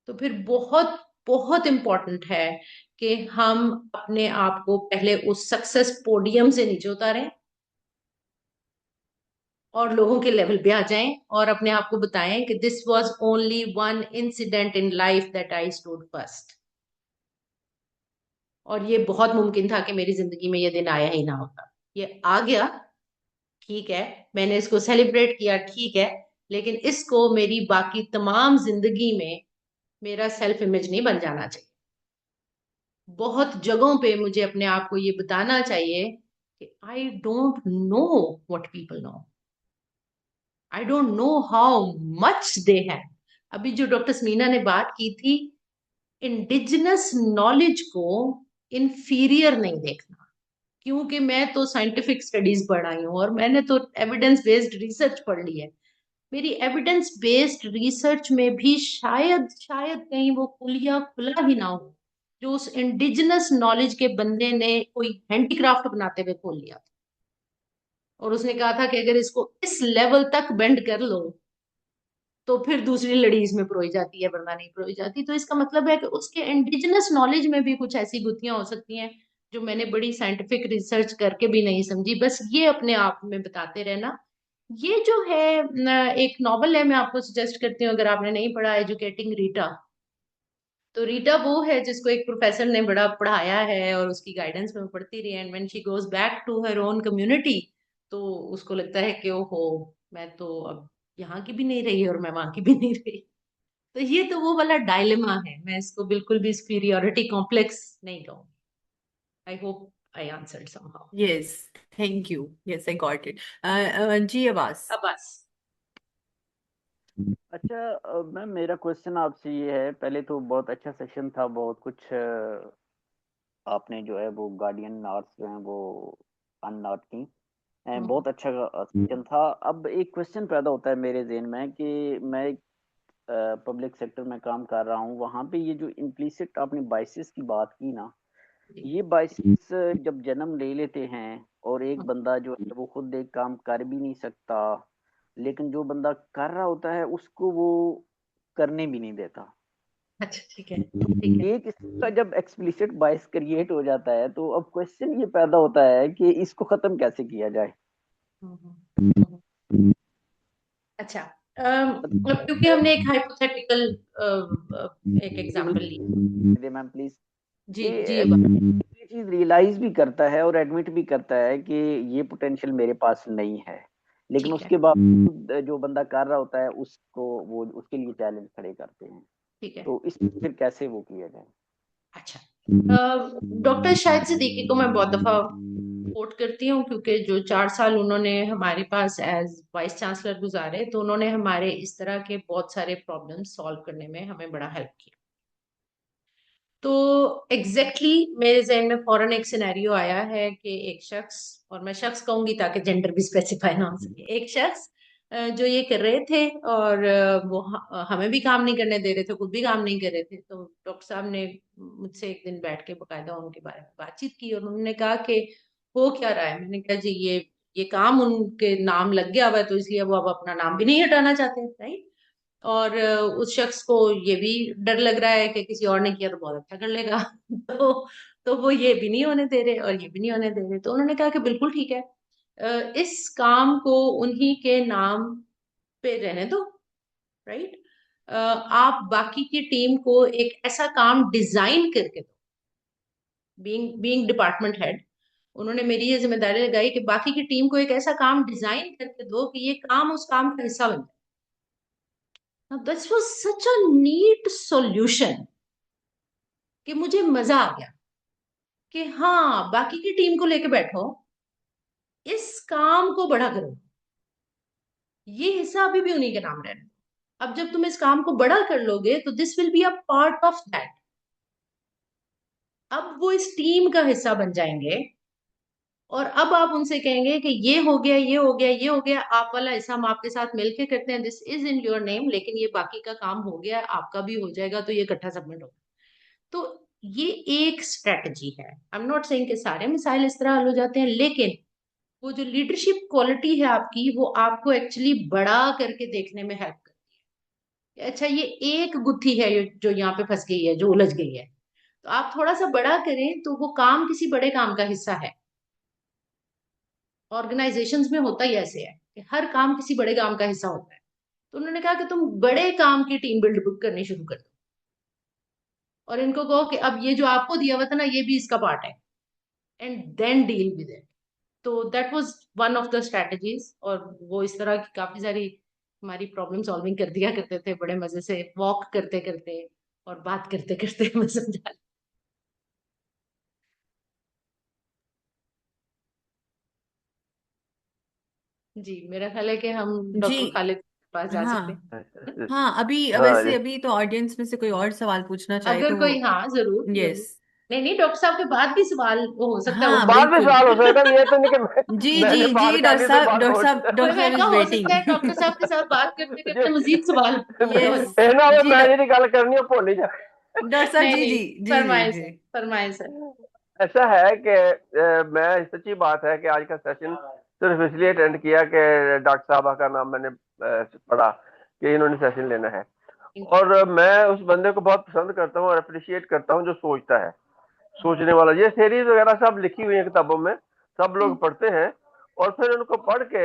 तो फिर बहुत बहुत इंपॉर्टेंट है कि हम अपने आप को पहले उस सक्सेस पोडियम से नीचे उतारें और लोगों के लेवल पे आ जाएं और अपने आप को बताएं कि this was only one incident in life that I stood first. और ये बहुत मुमकिन था कि मेरी जिंदगी में ये दिन आया ही ना होता। ये आ गया, ठीक है, मैंने इसको सेलिब्रेट किया, ठीक है, लेकिन इसको मेरी बाकी तमाम जिंदगी में मेरा सेल्फ इमेज नहीं बन जाना चाहिए। बहुत जगहों पे मुझे अपने आप को ये बताना चाहिए कि आई don't know what people know, I don't know how much they हैं। अभी जो डॉक्टर समीना ने बात की थी, इंडिजिनस नॉलेज को इंफीरियर नहीं देखना, क्योंकि मैं तो साइंटिफिक स्टडीज पढ़ आई हूँ और मैंने तो एविडेंस बेस्ड रिसर्च पढ़ ली है। मेरी एविडेंस बेस्ड रिसर्च में भी शायद शायद कहीं वो पुलिया खुला ही ना हो जो उस इंडिजिनस नॉलेज के बंदे ने कोई हैंडीक्राफ्ट बनाते हुए खोल लिया था। और उसने कहा था कि अगर इसको इस लेवल तक बेंड कर लो तो फिर दूसरी लड़ी इसमें परोई जाती है, वरना नहीं परोई जाती। तो इसका मतलब है कि उसके इंडिजिनस नॉलेज में भी कुछ ऐसी गुत्थियां हो सकती हैं जो मैंने बड़ी साइंटिफिक रिसर्च करके भी नहीं समझी। बस ये अपने आप में बताते रहना। ये जो है एक नॉवल है, मैं आपको सजेस्ट करती हूँ अगर आपने नहीं पढ़ा, एजुकेटिंग रीटा। तो रीटा वो है जिसको एक प्रोफेसर ने बड़ा पढ़ाया है और उसकी गाइडेंस में वो पढ़ती रही, and when she goes back to her own community तो उसको लगता है कि ओहो, मैं तो अब यहाँ की भी नहीं रही और मैं वहां की भी नहीं रही। तो ये तो वो वाला डायलेमा है, मैं इसको बिल्कुल भी सुपीरियोरिटी कॉम्प्लेक्स नहीं कहूँगी। I hope I answered somehow. Yes, thank you, yes I got it. जी अब्बास। अब्बास। अच्छा मैम मेरा क्वेश्चन आपसे ये है, पहले तो बहुत अच्छा सेशन था, बहुत कुछ आपने जो है वो गार्डियन नॉट्स जो है वो अननॉट की, बहुत अच्छा सेशन था। अब एक क्वेश्चन पैदा होता है मेरे जहन में कि मैं पब्लिक सेक्टर में काम कर रहा हूँ, वहाँ पे ये जो इम्प्लिसिट आपने बाइसेस की बात की ना, ये बाइसेस जब जन्म ले लेते हैं और एक बंदा जो है वो खुद एक काम कर भी नहीं सकता, लेकिन जो बंदा कर रहा होता है उसको वो करने भी नहीं देता। अच्छा ठीक है, ठीक है। एक इसका जब एक्सप्लिसिट बाइस क्रिएट हो जाता है तो अब क्वेश्चन ये पैदा होता है कि इसको खत्म कैसे किया जाए। अच्छा, अब क्योंकि हमने एक हाइपोथेटिकल एक एग्जांपल लिया। Ma'am please. जी कि जी अब्बास। ये चीज रियलाइज भी करता है और एडमिट भी करता है कि ये पोटेंशियल मेरे पास नहीं है, लेकिन ठीक है, उसके बाद जो बंदा कर रहा होता है उसको वो उसके लिए चैलेंज खड़े करते हैं, ठीक है। तो इसमें फिर कैसे वो किया जाए। अच्छा, डॉक्टर शाहिद सिद्दीकी को मैं बहुत दफा कोट करती हूँ, क्योंकि जो 4 साल उन्होंने हमारे पास एज वाइस चांसलर गुजारे, तो उन्होंने हमारे इस तरह के बहुत सारे प्रॉब्लम सॉल्व करने में हमें बड़ा हेल्प किया। तो एग्जैक्टली मेरे जहन में फौरन एक सिनेरियो आया है कि एक शख्स, और मैं शख्स कहूंगी ताकि जेंडर भी स्पेसिफाई ना हो सके, एक शख्स जो ये कर रहे थे और वो हमें भी काम नहीं करने दे रहे थे, खुद भी काम नहीं कर रहे थे। तो डॉक्टर साहब ने मुझसे एक दिन बैठ के बकायदा उनके बारे में बातचीत की और उन्होंने कहा कि हो क्या रहा है। मैंने कहा जी ये काम उनके नाम लग गया हुआ है, तो इसलिए वो अब अपना नाम भी नहीं हटाना चाहते, राइट। और उस शख्स को ये भी डर लग रहा है कि किसी और ने किया तो बहुत अच्छा कर लेगा। तो वो ये भी नहीं होने दे रहे और ये भी नहीं होने दे रहे। तो उन्होंने कहा कि बिल्कुल ठीक है, इस काम को उन्हीं के नाम पे रहने दो, राइट। आप बाकी की टीम को एक ऐसा काम डिजाइन करके दो। बीइंग डिपार्टमेंट हेड, उन्होंने मेरी ये जिम्मेदारी लगाई कि बाकी की टीम को एक ऐसा काम डिजाइन करके दो कि ये काम उस काम का हिस्सा बन जाए। This was such a neat solution कि मुझे मजा आ गया कि हाँ, बाकी की टीम को लेके बैठो, इस काम को बड़ा करो, ये हिस्सा अभी भी उन्हीं के नाम रहना। अब जब तुम इस काम को बड़ा कर लोगे तो this will be a part of that. अब वो इस टीम का हिस्सा बन जाएंगे और अब आप उनसे कहेंगे कि ये हो गया, ये हो गया, ये हो गया, आप वाला हिस्सा हम आपके साथ मिलके करते हैं, this is in your name, लेकिन ये बाकी का काम हो गया, आपका भी हो जाएगा, तो ये इकट्ठा सबमिट होगा। तो ये एक स्ट्रेटजी है। आई एम नॉट सेइंग कि सारे मिसाइल इस तरह हल हो जाते हैं, लेकिन वो जो लीडरशिप क्वालिटी है आपकी, वो आपको एक्चुअली बड़ा करके देखने में हेल्प करती है। अच्छा, ये एक गुत्थी है जो यहाँ पे फंस गई है, जो उलझ गई है, तो आप थोड़ा सा बड़ा करें तो वो काम किसी बड़े काम का हिस्सा है। ऑर्गेनाइजेशंस में होता ही ऐसे है कि हर काम किसी बड़े काम का हिस्सा होता है। तो उन्होंने कहा कि तुम बड़े काम की टीम बिल्ड करनी शुरू कर दो और इनको कहो कि अब ये जो आपको दिया हुआ था ना, ये भी इसका पार्ट है, and then deal with it. तो that was one of the strategies, और वो इस तरह की काफी सारी हमारी प्रॉब्लम सॉल्विंग कर दिया करते थे बड़े मजे से, वॉक करते करते और बात करते करते। मैं समझा। जी, मेरा ख्याल है कि हम जी डॉक्टर खालिद के पास जा सकते हाँ हैं। हाँ, अभी हाँ वैसे जी। अभी तो ऑडियंस में से कोई और सवाल पूछना चाहे अगर तो कोई, हाँ जरूर जरूर। यस। नहीं नहीं, डॉक्टर साहब के बाद भी सवाल वो हो सकता है, वो हाँ बाद में बिल्कुल। सवाल हो सकता है, ये तो नहीं कि जी जी मैंने बात जी, कर ली तो बात डॉक्टर हो साहब, कोई, डॉक्टर मैं साहब कहा इज हो सकता है डॉक्टर वेटिंग। साहब के साथ बात करते करते मजीद सवाल हो यस जाए। ਇਹ ਨਾ ਹੋਵੇ जी ਮੈਂ ਜਿਹੜੀ ਗੱਲ करनी है भूल ही जा। डॉक्टर साहब, नहीं जी नहीं, जी जी जी फरमाए जी। सर, फरमाए सर। ऐसा है कि मैं सच्ची बात है कि आज का सेशन सिर्फ इसलिए अटेंड किया कि डॉक्टर साहबा का नाम मैंने पढ़ा कि इन्होंने सेशन लेना है, और मैं उस बंदे को बहुत पसंद करता हूँ और अप्रिशिएट करता हूँ जो सोचता है, सोचने वाला। ये थेरीज वगैरह सब लिखी हुई है किताबों में, सब लोग पढ़ते हैं और फिर उनको पढ़ के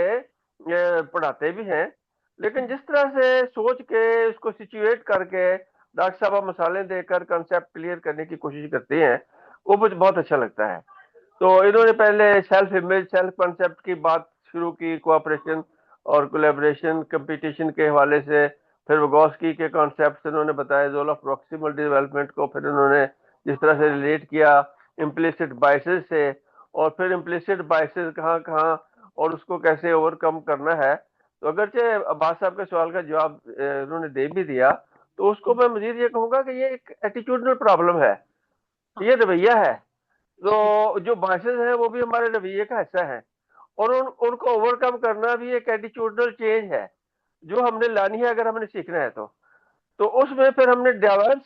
पढ़ाते भी हैं, लेकिन जिस तरह से सोच के उसको सिचुएट करके डॉक्टर साहब मसाले देकर कंसेप्ट क्लियर करने की कोशिश करते हैं, वो मुझे बहुत अच्छा लगता है। तो इन्होंने पहले सेल्फ इमेज, सेल्फ कंसेप्ट की बात शुरू की, कोऑपरेशन और कोलैबोरेशन, कंपटीशन के हवाले से फिर वोगोस्की के कॉन्सेप्ट उन्होंने बताए, जोल ऑफ प्रॉक्सिमल डेवलपमेंट को फिर उन्होंने जिस तरह से रिलेट किया इम्प्लिसिट बाइसेस से, और फिर इम्प्लिसिट बाइसेस कहाँ कहाँ और उसको कैसे ओवरकम करना है। तो अगरचे अब्बास साहब के सवाल का जवाब उन्होंने दे भी दिया, तो उसको मैं मजीद ये कहूंगा कि ये एक एटीट्यूडनल प्रॉब्लम है, ये रवैया है। तो जो बाइसेस हैं वो भी हमारे रवैये का हिस्सा है, और उनको ओवरकम करना भी एक एटीट्यूडनल चेंज है जो हमने लानी है अगर हमने सीखना है। तो उसमें फिर हमने डाइवर्स,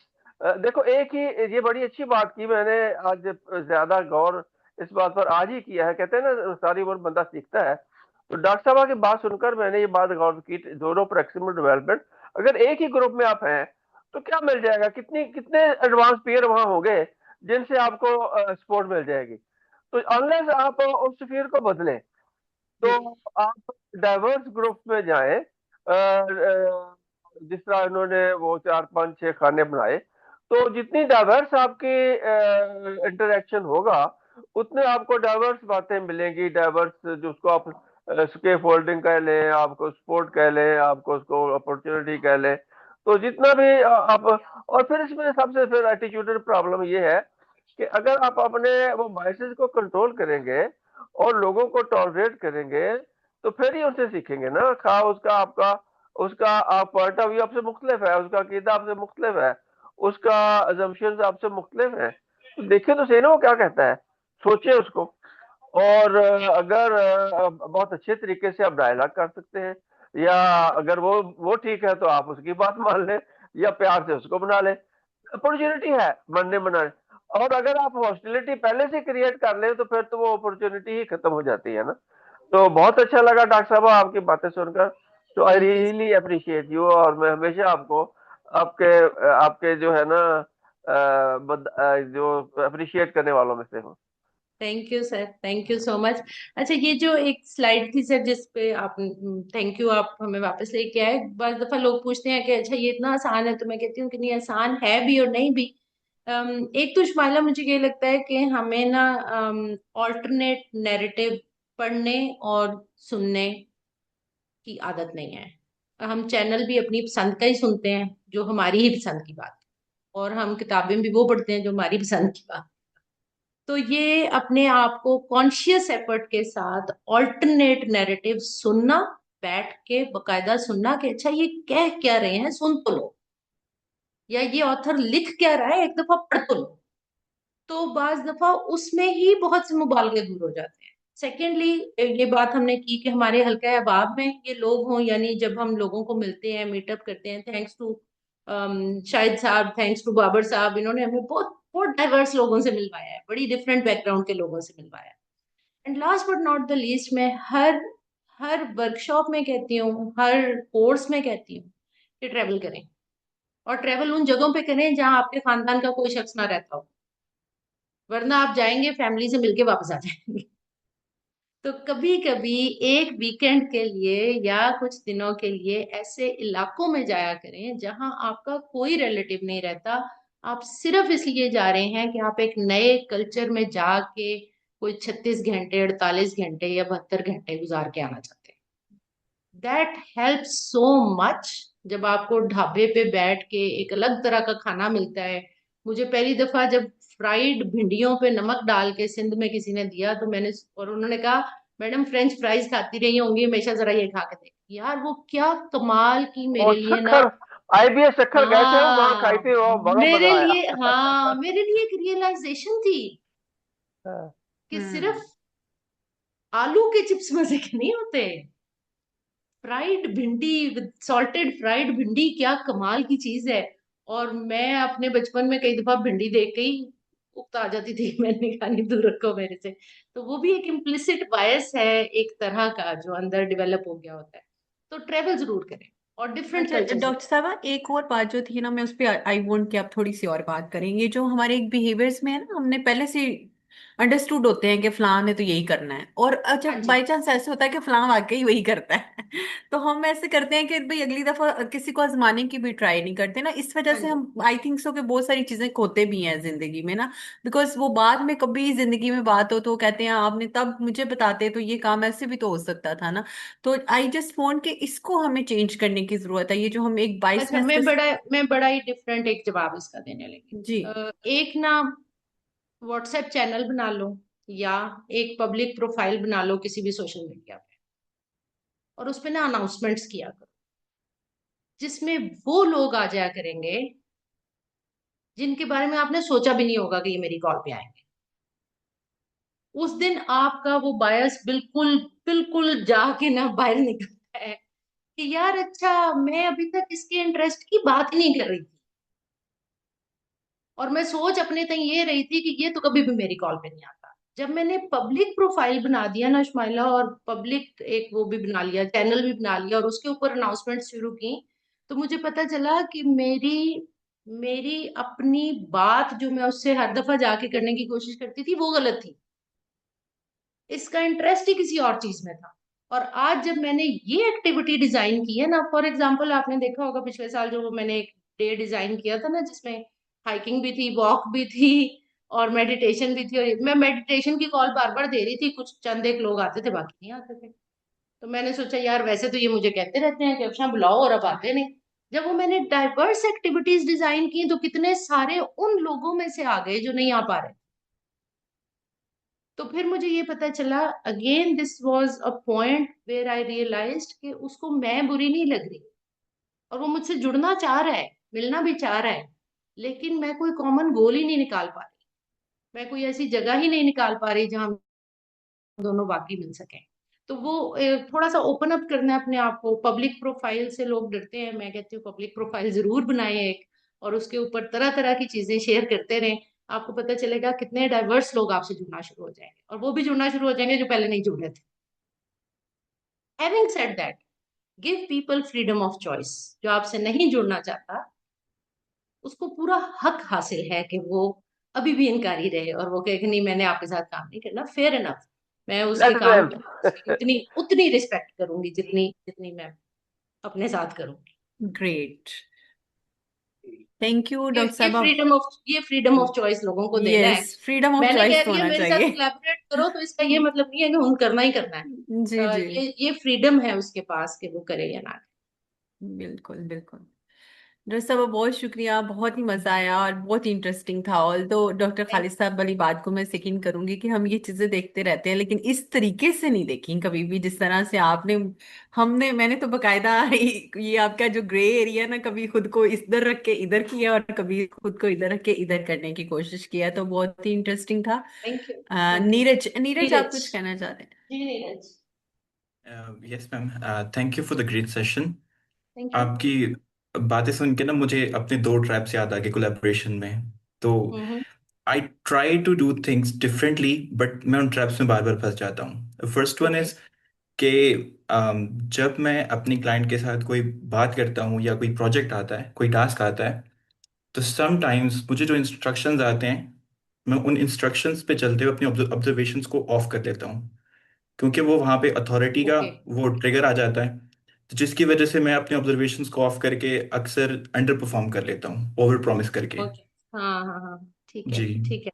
देखो एक ही, ये बड़ी अच्छी बात की मैंने आज ज्यादा गौर इस बात पर आज ही किया है। कहते हैं ना सारी उम्र बंदा सीखता है, तो डॉक्टर साहब की बात सुनकर मैंने ये बात गौर की, दोनों प्रॉक्सिमल डेवलपमेंट अगर एक ही ग्रुप में आप हैं तो क्या मिल जाएगा, कितने एडवांस पेयर वहां होंगे जिनसे आपको सपोर्ट मिल जाएगी। तो अनलेस आप उस फियर को बदलें तो आप डाइवर्स ग्रुप में जाएं, जिस तरह इन्होंने वो 4 5 6 खाने बनाए, तो जितनी डाइवर्स आपकी इंटरेक्शन होगा उतने आपको डाइवर्स बातें मिलेंगी, डाइवर्स जिसको आप स्के फोल्डिंग कह लें, आपको स्पोर्ट कह लें, आपको उसको अपॉर्चुनिटी कह लें। तो जितना भी आप, और फिर इसमें सबसे फिर एटीट्यूडल प्रॉब्लम ये है कि अगर आप अपने वो बाइसेस को कंट्रोल करेंगे और लोगों को टॉलरेट करेंगे तो फिर ही उनसे सीखेंगे ना। खा उसका आपका, उसका आप पॉइंट ऑफ व्यू आपसे मुख्तलिफ है, उसका अकीदा आपसे मुख्तलिफ है, उसका अजम्पशन आपसे मुख्तलिफ है, तो देखिए तो सही ना वो क्या कहता है, सोचिए उसको। और अगर बहुत अच्छे तरीके से आप डायलॉग कर सकते हैं, या अगर वो ठीक है तो आप उसकी बात मान लें, या प्यार से उसको बना लें, अपॉर्चुनिटी है बनने बनाने। और अगर आप हॉस्टिलिटी पहले से क्रिएट कर लें तो फिर तो वो अपॉर्चुनिटी ही खत्म हो जाती है ना। तो बहुत अच्छा लगा डॉक्टर साहब आपकी बातें सुनकर, तो आई रियली अप्रिशिएट यू, और मैं हमेशा आपको आपके आपके जो है ना जो अप्रिशिएट करने वालों में से हूँ। Thank you sir, thank you so much. अच्छा, ये जो एक स्लाइड थी सर जिस पे आप, थैंक यू, आप हमें वापस लेके आए। बस दफा लोग पूछते हैं कि अच्छा ये इतना आसान है, तो मैं कहती हूँ कि नहीं, आसान है भी और नहीं भी। एक तो शुमाइला, मुझे ये लगता है कि हमें ना ऑल्टरनेट नैरेटिव पढ़ने और सुनने की आदत नहीं है। हम चैनल भी अपनी पसंद का ही सुनते हैं जो हमारी ही पसंद की बात है, और हम किताबें भी वो पढ़ते हैं जो हमारी पसंद की बात। तो ये अपने आप को कॉन्शियस एफर्ट के साथ ऑल्टरनेट नैरेटिव सुनना, बैठ के बकायदा सुनना कि अच्छा ये कह क्या रहे हैं, सुन तो लो, या ये ऑथर लिख क्या रहा है एक दफा पढ़ तो लो। तो बाज दफा उसमें ही बहुत से मुबालगे दूर हो जाते हैं। सेकेंडली, ये बात हमने की कि हमारे हल्का अहबाब में ये लोग हों, यानी जब हम लोगों को मिलते हैं, मीटअप करते हैं, थैंक्स टू शाहिद साहब, थैंक्स टू बाबर साहब, इन्होंने हमें बहुत बहुत डाइवर्स लोगों से मिलवाया है, बड़ी डिफरेंट बैकग्राउंड के लोगों से मिलवाया है। And last but not the least, मैं हर हर वर्कशॉप में कहती हूँ, हर कोर्स में कहती हूँ कि ट्रेवल करें, और ट्रेवल उन जगहों पे करें जहां आपके खानदान का कोई शख्स ना रहता हो, वरना आप जाएंगे फैमिली से मिलके वापस आ जाएंगे। तो कभी कभी एक वीकेंड के लिए या कुछ दिनों के लिए ऐसे इलाकों में जाया करें जहां आपका कोई रिलेटिव नहीं रहता, आप सिर्फ इसलिए जा रहे हैं कि आप एक नए कल्चर में जाके कोई 36 घंटे, 48 घंटे या 72 घंटे गुजार के आना चाहते हैं। That help so much. जब आपको ढाबे पे बैठ के एक अलग तरह का खाना मिलता है, मुझे पहली दफा जब फ्राइड भिंडियों पे नमक डाल के सिंध में किसी ने दिया, तो मैंने, और उन्होंने कहा मैडम फ्रेंच फ्राइज खाती रही होंगी हमेशा, जरा ये खा के देख यार, वो क्या कमाल की मेरे और लिए ना। शक्कर, IBS शक्कर गए थे वहां खाई हाँ, थी, वो बड़ा मेरे मजा आया। लिए, हाँ मेरे लिए एक रियलाइजेशन थी कि सिर्फ आलू के चिप्स मजे के नहीं होते, फ्राइड भिंडी, विद सॉल्टेड फ्राइड भिंडी क्या कमाल की चीज है। और मैं अपने बचपन में कई दफा भिंडी देख के ही उकता आ जाती थी, मैंने कहा नहीं, दूर रखो मेरे से। तो वो भी एक इम्प्लिसिट बायस है एक तरह का जो अंदर डेवलप हो गया होता है। तो ट्रेवल जरूर करें और डिफरेंट अच्छा कल्चर्स। डॉक्टर साहबा, एक और बात जो थी ना, मैं उस पर आई वांट कि आप थोड़ी सी और बात करें। ये जो हमारे एक बिहेवियर्स में है ना, हमने पहले से अंडरस्टूड होते हैं कि फलां ने तो यही करना है, और हाँ जब जी। बाई चांस ऐसे होता है कि फलां वाकई वही करता है तो हम ऐसे करते हैं कि भाई अगली दफा किसी को आजमाने की भी ट्राई नहीं करते ना, इस वजह हाँ से जी। हम आई थिंक सो कि बहुत सारी चीजें खोते भी हैं जिंदगी में ना। बिकॉज वो बाद में कभी जिंदगी में बात हो तो वो कहते हैं आपने तब मुझे बताते तो ये काम ऐसे भी तो हो सकता था ना। तो आई जस्ट वांट कि इसको हमें चेंज करने की जरूरत है, ये जो हम एक अच्छा, बाइसनेस के। मैं बड़ा ही डिफरेंट एक जवाब इसका देने लगी। जी। एक ना, व्हाट्सएप चैनल बना लो या एक पब्लिक प्रोफाइल बना लो किसी भी सोशल मीडिया पे, और उस पे ना अनाउंसमेंट्स किया करो, जिसमें वो लोग आ जाया करेंगे जिनके बारे में आपने सोचा भी नहीं होगा कि ये मेरी कॉल पे आएंगे। उस दिन आपका वो बायस बिल्कुल बिल्कुल जाके ना बाहर निकलता है कि यार अच्छा, मैं अभी तक इसके इंटरेस्ट की बात ही नहीं कर रही थी, और मैं सोच अपने तक ये रही थी कि ये तो कभी भी मेरी कॉल पे नहीं आता। जब मैंने पब्लिक प्रोफाइल बना दिया ना शुमाइला, और पब्लिक एक वो भी बना लिया, चैनल भी बना लिया, और उसके ऊपर अनाउंसमेंट शुरू की, तो मुझे पता चला कि मेरी मेरी अपनी बात जो मैं उससे हर दफा जाके करने की कोशिश करती थी वो गलत थी। इसका इंटरेस्ट ही किसी और चीज में था। और आज जब मैंने ये एक्टिविटी डिजाइन की है ना, फॉर एग्जांपल आपने देखा होगा पिछले साल जो मैंने एक डे डिजाइन किया था ना, जिसमें हाइकिंग भी थी, वॉक भी थी, और मेडिटेशन भी थी, और मैं मेडिटेशन की कॉल बार बार दे रही थी, कुछ चंद एक लोग आते थे, बाकी नहीं आते थे। तो मैंने सोचा यार वैसे तो ये मुझे कहते रहते हैं कि अच्छा बुलाओ, और अब आते नहीं। जब वो मैंने डाइवर्स एक्टिविटीज डिजाइन की तो कितने सारे उन लोगों में से आ गए जो नहीं आ पा रहे। तो फिर मुझे ये पता चला, again this was a point where I realised कि उसको मैं बुरी नहीं लग रही, और वो मुझसे जुड़ना चाह रहा है, मिलना भी चाह रहा है, लेकिन मैं कोई कॉमन गोल ही नहीं निकाल पा रही, मैं कोई ऐसी जगह ही नहीं निकाल पा रही जहां हम दोनों बाकी मिल सकें। तो वो थोड़ा सा ओपन अप करना है अपने आप को। पब्लिक प्रोफाइल से लोग डरते हैं, मैं कहती हूँ पब्लिक प्रोफाइल जरूर बनाएं एक, और उसके ऊपर तरह तरह की चीजें शेयर करते रहें। आपको पता चलेगा कितने डाइवर्स लोग आपसे जुड़ना शुरू हो जाएंगे, और वो भी जुड़ना शुरू हो जाएंगे जो पहले नहीं जुड़ रहे थे। Having said that, give people freedom of choice. जो आपसे नहीं जुड़ना चाहता उसको पूरा हक हासिल है कि वो अभी भी इनकारी रहे, और वो कहे कि नहीं मैंने आपके साथ काम नहीं करना, फेयर इनफ। मैं उसके लेट काम देम। की उसकी उतनी उतनी रिस्पेक्ट करूंगी जितनी जितनी मैं अपने साथ करूंगी। ग्रेट। थैंक यू ये डॉक्टर ये साहब। फ्रीडम ऑफ ये फ्रीडम ऑफ चॉइस लोगों को देना है। यस, फ्रीडम ऑफ मैंने कह चॉइस दिया होना मेरे साथ चाहिए। कोलैबोरेट करो, तो इसका ये मतलब नहीं है कि हम करना ही करना है। जी जी। ये फ्रीडम है उसके पास कि वो करे या ना। बिल्कुल बिल्कुल। डॉक्टर साहब बहुत शुक्रिया, बहुत ही मजा आया और बहुत ही इंटरेस्टिंग था। ऑल तो डॉक्टर थैंक खालिद साहब वाली बात को मैं सेकंड करूंगी कि हम ये चीजें देखते रहते हैं लेकिन इस तरीके से नहीं देखी कभी भी, जिस तरह से आपने, हमने, मैंने तो बकायदा ये आपका जो ग्रे एरिया ना, कभी खुद को इधर रख के इधर किया और कभी खुद को इधर रख के इधर करने की कोशिश किया, तो बहुत ही इंटरेस्टिंग था। You. Thank you. Neeraj, Neeraj आप नीरज। कुछ कहना चाहते हैं? जी Neeraj. Yes ma'am, thank you for the great session. Thank you. आपकी बातें सुन के ना मुझे अपने दो ट्रैप्स याद आ गए कोलैबोरेशन में। तो hmm. I try to do things differently, but मैं उन ट्रैप्स में बार बार फंस जाता हूँ। First one okay. इज कि जब मैं अपनी क्लाइंट के साथ कोई बात करता हूँ या कोई प्रोजेक्ट आता है, कोई टास्क आता है, तो समटाइम्स मुझे जो इंस्ट्रक्शंस आते हैं, मैं उन इंस्ट्रक्शंस पे चलते हुए अपनी ऑब्जर्वेशंस को ऑफ कर देता हूँ, क्योंकि वो वहाँ पे अथॉरिटी का ओके। वो ट्रिगर आ जाता है, तो जिसकी वजह से मैं अपने ऑब्जर्वेशंस को ऑफ करके अक्सर अंडर परफॉर्म कर लेता हूँ ओवर प्रॉमिस करके। ओके। हाँ हाँ हाँ, ठीक है जी। ठीक है।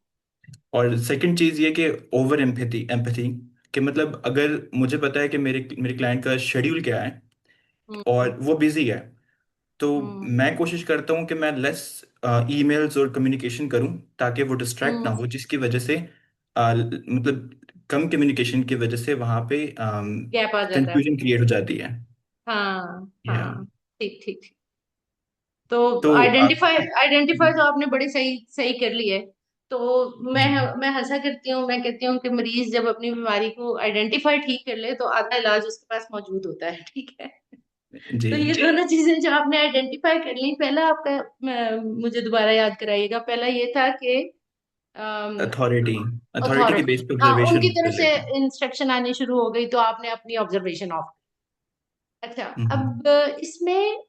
और सेकंड चीज़ ये कि ओवर एम्पैथी एम्पैथी कि मतलब अगर मुझे पता है कि मेरे मेरे क्लाइंट का शेड्यूल क्या है हम्म। और वो बिजी है, तो हम्म। मैं कोशिश करता हूँ कि मैं लेस ईमेल्स और कम्युनिकेशन करूँ ताकि वो डिस्ट्रैक्ट ना हम्म। हो, जिसकी वजह से मतलब कम कम्युनिकेशन की वजह से वहाँ पे गैप आ जाता है। कंफ्यूजन क्रिएट हो जाती है। हाँ या हाँ, ठीक ठीक ठीक। तो तो आप आइडेंटिफाई आइडेंटिफाई तो आपने बड़ी सही सही कर ली है। तो मैं जी मैं हंसा करती हूँ, मैं कहती हूँ कि मरीज जब अपनी बीमारी को आइडेंटिफाई ठीक कर ले तो आधा इलाज उसके पास मौजूद होता है, ठीक है। जी। तो ये दोनों चीजें जो आपने आइडेंटिफाई कर ली, पहला आपका मुझे दोबारा याद कराइएगा। पहला ये था कि अथॉरिटी अथॉरिटी के अथॉरिटी, बेस पे हाँ ऑब्जर्वेशन उनकी कर तरफ से लेते हैं। इंस्ट्रक्शन आनी शुरू हो गई तो आपने अपनी ऑब्जर्वेशन ऑफ। अच्छा, हम्म। अब इसमें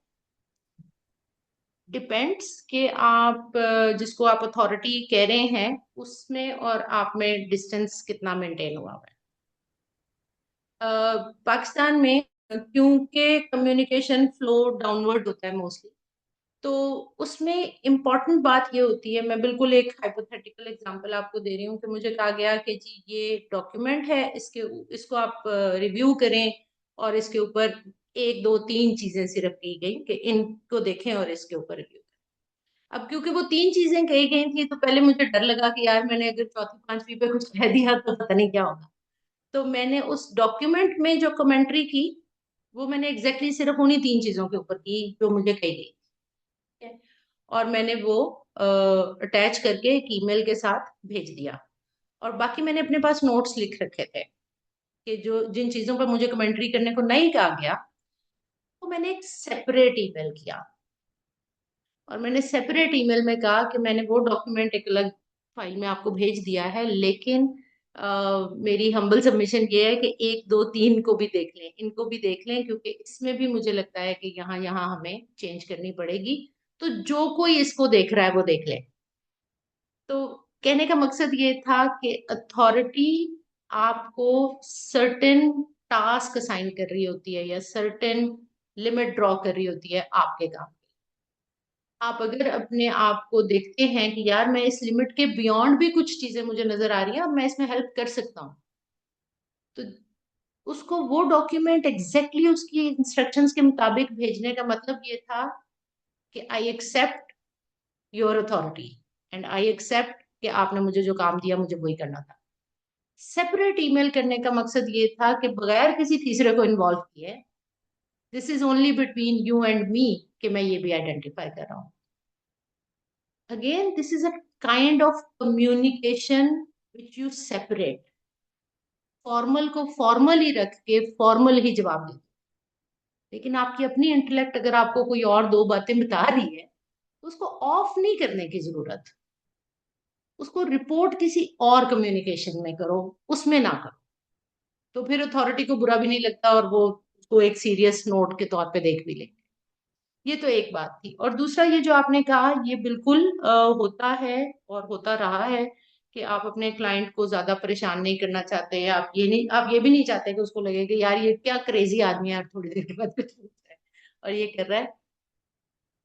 डिपेंड्स कि आप जिसको आप अथॉरिटी कह रहे हैं उसमें और आप में डिस्टेंस कितना मेंटेन हुआ है। पाकिस्तान में क्योंकि कम्युनिकेशन फ्लो डाउनवर्ड होता है मोस्टली, तो उसमें इम्पॉर्टेंट बात ये होती है, मैं बिल्कुल एक हाइपोथेटिकल एग्जांपल आपको दे रही हूँ कि मुझे कहा गया कि जी ये डॉक्यूमेंट है, इसको आप रिव्यू करें और इसके ऊपर एक दो तीन चीजें सिर्फ की गई कि इनको देखें और इसके ऊपर रिव्यू करें। अब क्योंकि वो तीन चीजें कही गई थी तो पहले मुझे डर लगा कि यार मैंने अगर चौथी पांचवी पे कुछ कह दिया तो पता नहीं क्या होगा। तो मैंने उस डॉक्यूमेंट में जो कमेंट्री की वो मैंने एग्जैक्टली सिर्फ उन्हीं तीन चीजों के ऊपर की जो मुझे कही गई। ठीक है? और मैंने वो अटैच करके एक ईमेल के साथ भेज दिया। और बाकी मैंने अपने पास नोट्स लिख रखे थे कि जो जिन चीजों पर मुझे कमेंट्री करने को नहीं कहा गया तो मैंने एक सेपरेट ईमेल किया। और मैंने सेपरेट ईमेल में कहा कि मैंने वो डॉक्यूमेंट एक अलग फाइल में आपको भेज दिया है, लेकिन मेरी हम्बल सबमिशन ये है कि एक दो तीन को भी देख लें, इनको भी देख लें, क्योंकि इसमें भी मुझे लगता है कि यहाँ यहाँ हमें चेंज करनी पड़ेगी। तो जो कोई इसको देख रहा है वो देख ले। तो कहने का मकसद ये था कि अथॉरिटी आपको सर्टेन टास्क असाइन कर रही होती है या सर्टेन लिमिट ड्रॉ कर रही होती है आपके काम की। आप अगर अपने आप को देखते हैं कि यार मैं इस लिमिट के बियॉन्ड भी कुछ चीजें मुझे नजर आ रही हैं और मैं इसमें हेल्प कर सकता हूँ, तो उसको वो डॉक्यूमेंट एग्जैक्टली उसकी इंस्ट्रक्शंस के मुताबिक भेजने का मतलब ये था कि I accept your authority and I accept कि आपने मुझे जो काम दिया मुझे वही करना था। सेपरेट ईमेल करने का मकसद ये था कि बगैर किसी तीसरे को इन्वॉल्व किए, this is only between you and me, कि मैं ये भी आइडेंटिफाई कर रहा हूँ। Again this is a kind of communication which you separate. Formal को फॉर्मल ही रख के फॉर्मल ही जवाब देते, लेकिन आपकी अपनी इंटेलेक्ट अगर आपको कोई और दो बातें बता रही है तो उसको ऑफ नहीं करने की जरूरत, उसको रिपोर्ट किसी और कम्युनिकेशन में करो, उसमें ना करो। तो फिर अथॉरिटी को बुरा भी नहीं लगता और वो उसको एक सीरियस नोट के तौर पे देख भी लेंगे। ये तो एक बात थी। और दूसरा ये जो आपने कहा ये बिल्कुल होता है और होता रहा है कि आप अपने क्लाइंट को ज्यादा परेशान नहीं करना चाहते, आप ये भी नहीं चाहते कि उसको लगे कि यार ये क्या क्रेजी आदमी है, यार थोड़ी देर के बाद कुछ पूछता है और ये कर रहा है।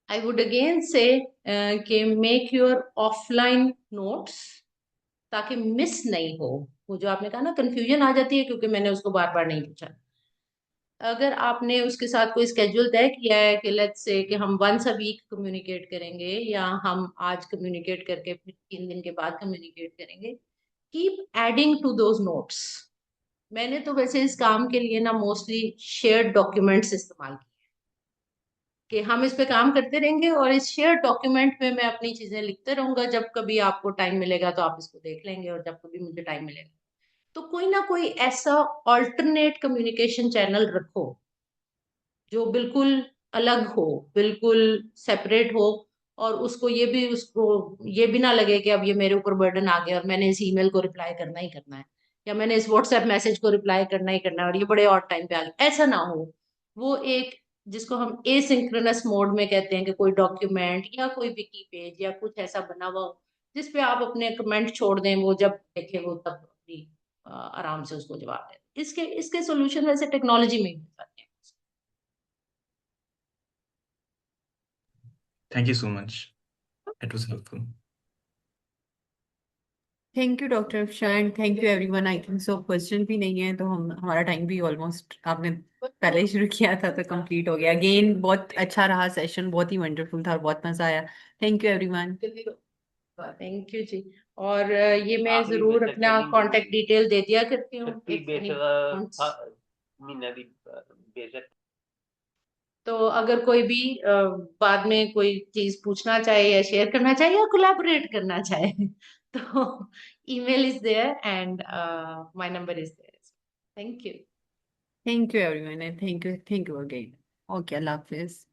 आई वुड अगेन से कि मेक योर ऑफलाइन नोट्स ताकि मिस नहीं हो। वो जो आपने कहा ना कंफ्यूजन आ जाती है क्योंकि मैंने उसको बार बार नहीं पूछा। अगर आपने उसके साथ कोई स्केड्यूल तय किया है कि लेट्स से कि हम वंस अ वीक कम्युनिकेट करेंगे या हम आज कम्युनिकेट करके फिर 3 दिन के बाद कम्युनिकेट करेंगे, keep adding to those notes. मैंने तो वैसे इस काम के लिए ना मोस्टली शेयर्ड डॉक्यूमेंट्स इस्तेमाल किए कि हम इस पे काम करते रहेंगे और इस शेयर्ड डॉक्यूमेंट में मैं अपनी चीजें लिखते रहूंगा, जब कभी आपको टाइम मिलेगा तो आप इसको देख लेंगे और जब कभी मुझे टाइम मिलेगा तो कोई ना कोई ऐसा ऑल्टरनेट कम्युनिकेशन चैनल रखो जो बिल्कुल अलग हो, बिल्कुल सेपरेट हो। और उसको ये भी ना लगे कि अब ये मेरे ऊपर बर्डन आ गया और मैंने इस ईमेल को रिप्लाई करना ही करना है या मैंने इस व्हाट्सएप मैसेज को रिप्लाई करना ही करना है और ये बड़े और टाइम पे आ गया, ऐसा ना हो। वो एक जिसको हम एसिंक्रोनस मोड में कहते हैं कि कोई डॉक्यूमेंट या कोई विकी पेज या कुछ ऐसा बना हुआ हो जिसपे आप अपने कमेंट छोड़ दें, वो जब देखे वो तब अपनी आराम से उसको जवाब दें। इसके इसके सोल्यूशन वैसे टेक्नोलॉजी में ही मिल जाते हैं। Thank you so much, it was helpful. Thank you doctor Afshan, thank you everyone. I think so question भी नहीं है तो हम हमारा टाइम भी ऑलमोस्ट आपने पहले ही शुरू किया था तो कंप्लीट हो गया। अगेन बहुत अच्छा रहा सेशन, बहुत ही वंडरफुल था और बहुत मजा आया। Thank you everyone. Thank you जी। और ये मैं जरूर अपना कांटेक्ट डिटेल दे दिया करती हूँ if any wants। तो अगर कोई भी बाद में कोई चीज पूछना चाहे या शेयर करना चाहे या कोलैबोरेट करना चाहे तो email is there and my number is there. Thank you. Thank you everyone and thank you again. Okay, अल्लाह हाफिज।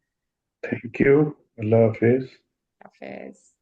Thank you. अल्लाह हाफिज। हाफिज।